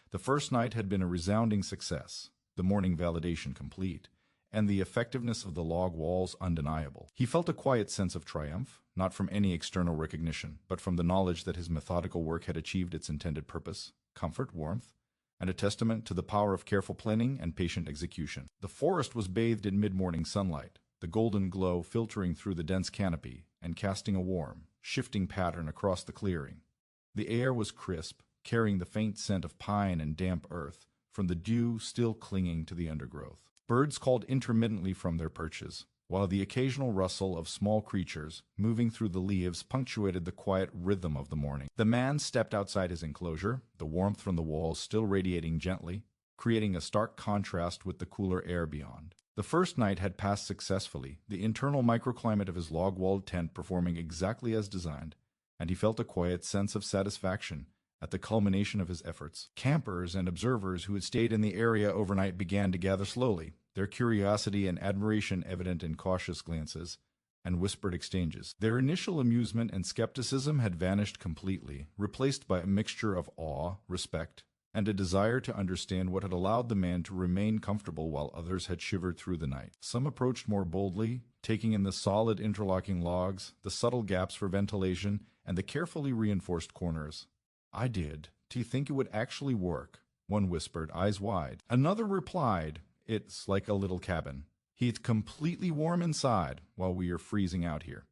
The first night had been a resounding success, the morning validation complete, and the effectiveness of the log walls undeniable. He felt a quiet sense of triumph, not from any external recognition, but from the knowledge that his methodical work had achieved its intended purpose, comfort, warmth, and a testament to the power of careful planning and patient execution. The forest was bathed in mid-morning sunlight, the golden glow filtering through the dense canopy and casting a warm, shifting pattern across the clearing. The air was crisp, carrying the faint scent of pine and damp earth, from the dew still clinging to the undergrowth. Birds called intermittently from their perches, while the occasional rustle of small creatures moving through the leaves punctuated the quiet rhythm of the morning. The man stepped outside his enclosure, the warmth from the walls still radiating gently, creating a stark contrast with the cooler air beyond. The first night had passed successfully, the internal microclimate of his log-walled tent performing exactly as designed, and he felt a quiet sense of satisfaction at the culmination of his efforts. Campers and observers who had stayed in the area overnight began to gather slowly, their curiosity and admiration evident in cautious glances and whispered exchanges. Their initial amusement and skepticism had vanished completely, replaced by a mixture of awe, respect, and a desire to understand what had allowed the man to remain comfortable while others had shivered through the night. Some approached more boldly, taking in the solid interlocking logs, the subtle gaps for ventilation, and the carefully reinforced corners. "I did. Do you think it would actually work?" one whispered, eyes wide. Another replied, "It's like a little cabin. It's completely warm inside while we are freezing out here."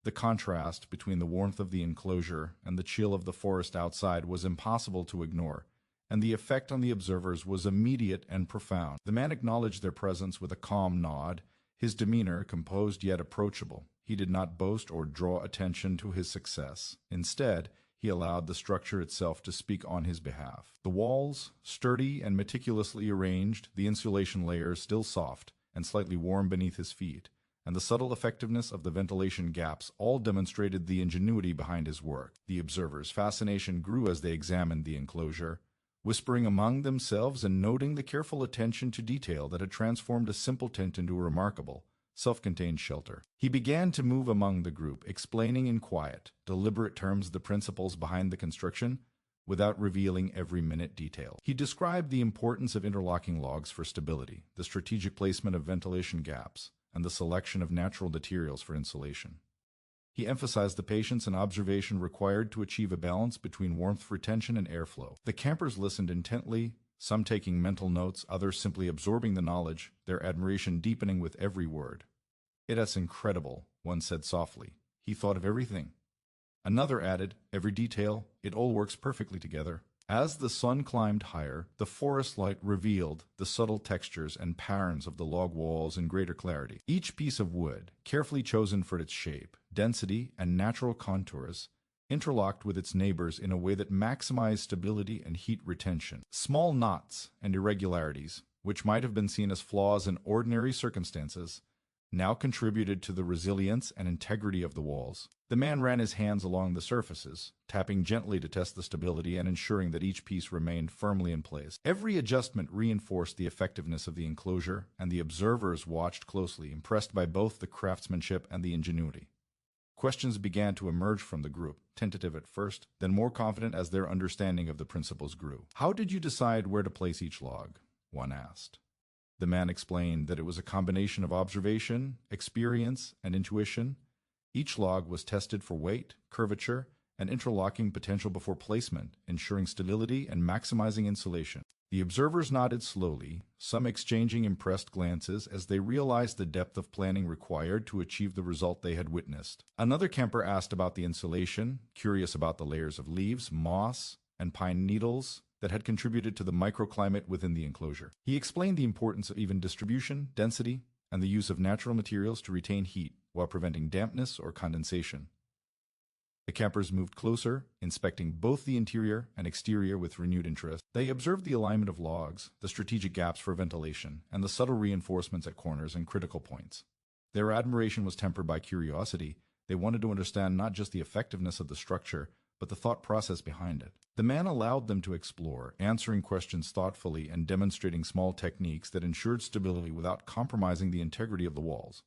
The contrast between the warmth of the enclosure and the chill of the forest outside was impossible to ignore, and the effect on the observers was immediate and profound. The man acknowledged their presence with a calm nod, his demeanor composed yet approachable. He did not boast or draw attention to his success. Instead, he allowed the structure itself to speak on his behalf. The walls, sturdy and meticulously arranged, the insulation layers still soft and slightly warm beneath his feet, and the subtle effectiveness of the ventilation gaps all demonstrated the ingenuity behind his work. The observers' fascination grew as they examined the enclosure, whispering among themselves and noting the careful attention to detail that had transformed a simple tent into a remarkable, self-contained shelter. He began to move among the group, explaining in quiet, deliberate terms the principles behind the construction, without revealing every minute detail. He described the importance of interlocking logs for stability, the strategic placement of ventilation gaps, and the selection of natural materials for insulation. He emphasized the patience and observation required to achieve a balance between warmth retention and airflow. The campers listened intently, some taking mental notes, others simply absorbing the knowledge, their admiration deepening with every word. "It's incredible," one said softly. "He thought of everything." Another added, "Every detail, it all works perfectly together." As the sun climbed higher, the forest light revealed the subtle textures and patterns of the log walls in greater clarity. Each piece of wood, carefully chosen for its shape, density, and natural contours, interlocked with its neighbors in a way that maximized stability and heat retention. Small knots and irregularities, which might have been seen as flaws in ordinary circumstances, now contributed to the resilience and integrity of the walls. The man ran his hands along the surfaces, tapping gently to test the stability and ensuring that each piece remained firmly in place. Every adjustment reinforced the effectiveness of the enclosure, and the observers watched closely, impressed by both the craftsmanship and the ingenuity. Questions began to emerge from the group, tentative at first, then more confident as their understanding of the principles grew. "How did you decide where to place each log?" one asked. The man explained that it was a combination of observation, experience, and intuition. Each log was tested for weight, curvature, and interlocking potential before placement, ensuring stability and maximizing insulation. The observers nodded slowly, some exchanging impressed glances as they realized the depth of planning required to achieve the result they had witnessed. Another camper asked about the insulation, curious about the layers of leaves, moss, and pine needles that had contributed to the microclimate within the enclosure. He explained the importance of even distribution, density, and the use of natural materials to retain heat while preventing dampness or condensation. The campers moved closer, inspecting both the interior and exterior with renewed interest. They observed the alignment of logs, the strategic gaps for ventilation, and the subtle reinforcements at corners and critical points. Their admiration was tempered by curiosity. They wanted to understand not just the effectiveness of the structure, but the thought process behind it. The man allowed them to explore, answering questions thoughtfully and demonstrating small techniques that ensured stability without compromising the integrity of the walls.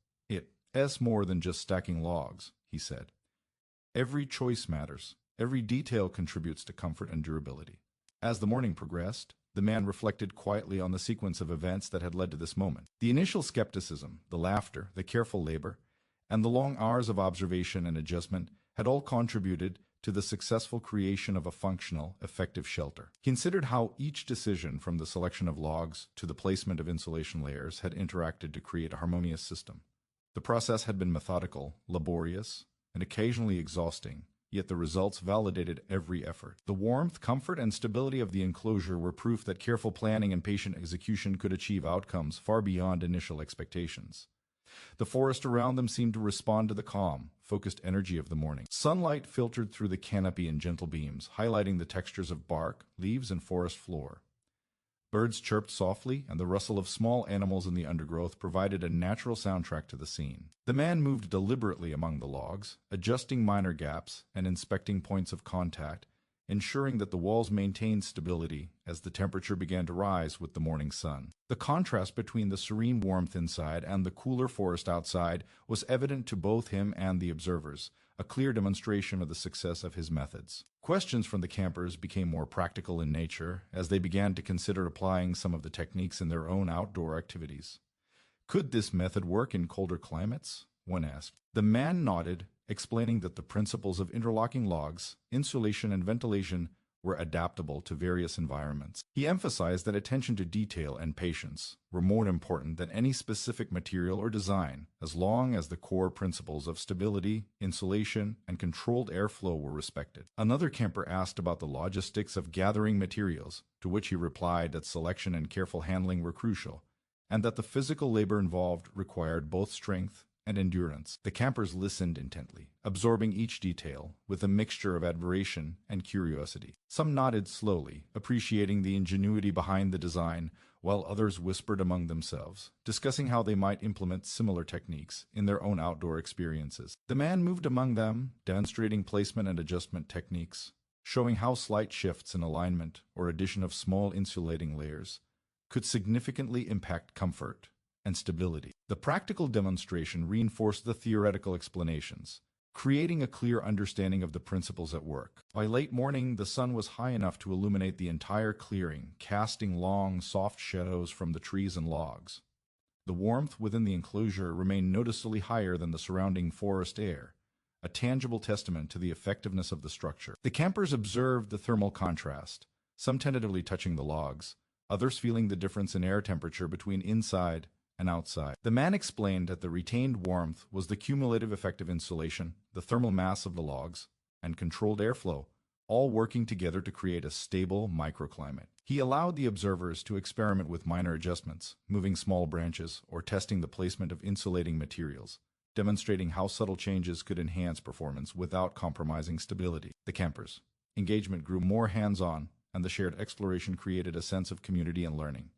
"It's more than just stacking logs," he said. "Every choice matters. Every detail contributes to comfort and durability." As the morning progressed, the man reflected quietly on the sequence of events that had led to this moment. The initial skepticism, the laughter, the careful labor, and the long hours of observation and adjustment had all contributed to the successful creation of a functional, effective shelter. He considered how each decision, from the selection of logs to the placement of insulation layers, had interacted to create a harmonious system. The process had been methodical, laborious, and occasionally exhausting, yet the results validated every effort. The warmth, comfort, and stability of the enclosure were proof that careful planning and patient execution could achieve outcomes far beyond initial expectations. The forest around them seemed to respond to the calm, focused energy of the morning. Sunlight filtered through the canopy in gentle beams, highlighting the textures of bark, leaves, and forest floor. Birds chirped softly, and the rustle of small animals in the undergrowth provided a natural soundtrack to the scene. The man moved deliberately among the logs, adjusting minor gaps and inspecting points of contact, ensuring that the walls maintained stability as the temperature began to rise with the morning sun. The contrast between the serene warmth inside and the cooler forest outside was evident to both him and the observers, a clear demonstration of the success of his methods. Questions from the campers became more practical in nature as they began to consider applying some of the techniques in their own outdoor activities. Could this method work in colder climates? One asked. The man nodded, explaining that the principles of interlocking logs, insulation, and ventilation were adaptable to various environments. He emphasized that attention to detail and patience were more important than any specific material or design, as long as the core principles of stability, insulation, and controlled airflow were respected. Another camper asked about the logistics of gathering materials, to which he replied that selection and careful handling were crucial, and that the physical labor involved required both strength and endurance. The campers listened intently, absorbing each detail with a mixture of admiration and curiosity. Some nodded slowly, appreciating the ingenuity behind the design, while others whispered among themselves, discussing how they might implement similar techniques in their own outdoor experiences. The man moved among them, demonstrating placement and adjustment techniques, showing how slight shifts in alignment or addition of small insulating layers could significantly impact comfort and stability. The practical demonstration reinforced the theoretical explanations, creating a clear understanding of the principles at work. By late morning, the sun was high enough to illuminate the entire clearing, casting long, soft shadows from the trees and logs. The warmth within the enclosure remained noticeably higher than the surrounding forest air, a tangible testament to the effectiveness of the structure. The campers observed the thermal contrast, some tentatively touching the logs, others feeling the difference in air temperature between inside and outside. The man explained that the retained warmth was the cumulative effect of insulation, the thermal mass of the logs, and controlled airflow, all working together to create a stable microclimate. He allowed the observers to experiment with minor adjustments, moving small branches or testing the placement of insulating materials, demonstrating how subtle changes could enhance performance without compromising stability. The campers' engagement grew more hands-on, and the shared exploration created a sense of community and learning.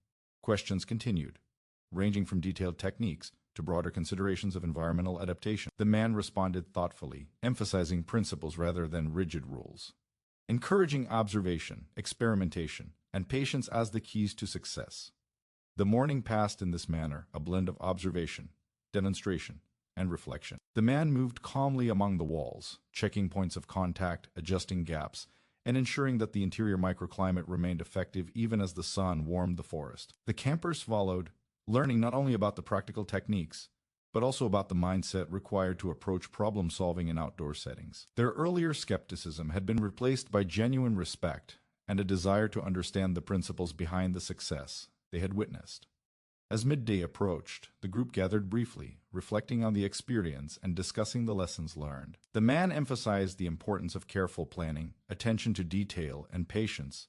Questions continued, ranging from detailed techniques to broader considerations of environmental adaptation. The man responded thoughtfully, emphasizing principles rather than rigid rules, encouraging observation, experimentation, and patience as the keys to success. The morning passed in this manner, a blend of observation, demonstration, and reflection. The man moved calmly among the walls, checking points of contact, adjusting gaps, and ensuring that the interior microclimate remained effective even as the sun warmed the forest. The campers followed, learning not only about the practical techniques, but also about the mindset required to approach problem-solving in outdoor settings. Their earlier skepticism had been replaced by genuine respect and a desire to understand the principles behind the success they had witnessed. As midday approached, the group gathered briefly, reflecting on the experience and discussing the lessons learned. The man emphasized the importance of careful planning, attention to detail, and patience,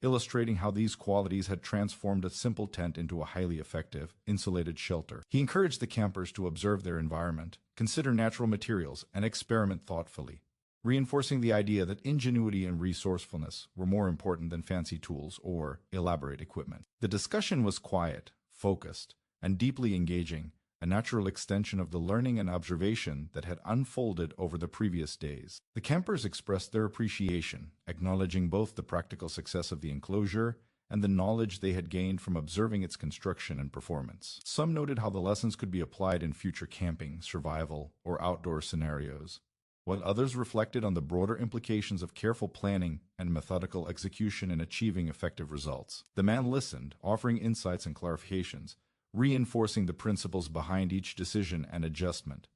illustrating how these qualities had transformed a simple tent into a highly effective, insulated shelter. He encouraged the campers to observe their environment, consider natural materials, and experiment thoughtfully, reinforcing the idea that ingenuity and resourcefulness were more important than fancy tools or elaborate equipment. The discussion was quiet, focused, and deeply engaging, a natural extension of the learning and observation that had unfolded over the previous days. The campers expressed their appreciation, acknowledging both the practical success of the enclosure and the knowledge they had gained from observing its construction and performance. Some noted how the lessons could be applied in future camping, survival, or outdoor scenarios, while others reflected on the broader implications of careful planning and methodical execution in achieving effective results. The man listened, offering insights and clarifications, reinforcing the principles behind each decision and adjustment.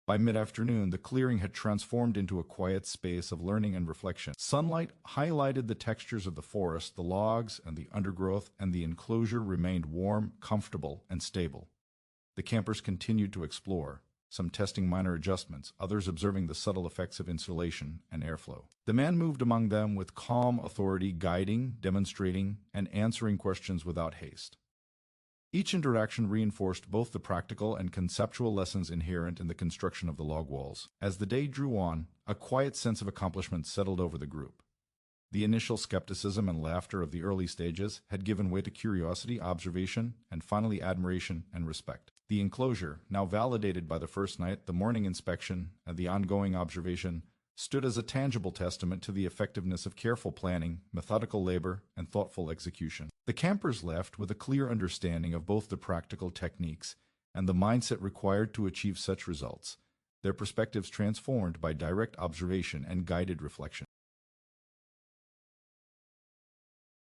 By mid-afternoon, the clearing had transformed into a quiet space of learning and reflection. Sunlight highlighted the textures of the forest, the logs, and the undergrowth, and the enclosure remained warm, comfortable, and stable. The campers continued to explore, some testing minor adjustments, others observing the subtle effects of insulation and airflow. The man moved among them with calm authority, guiding, demonstrating, and answering questions without haste. Each interaction reinforced both the practical and conceptual lessons inherent in the construction of the log walls. As the day drew on, a quiet sense of accomplishment settled over the group. The initial skepticism and laughter of the early stages had given way to curiosity, observation, and finally admiration and respect. The enclosure, now validated by the first night, the morning inspection, and the ongoing observation, stood as a tangible testament to the effectiveness of careful planning, methodical labor, and thoughtful execution. The campers left with a clear understanding of both the practical techniques and the mindset required to achieve such results, their perspectives transformed by direct observation and guided reflection.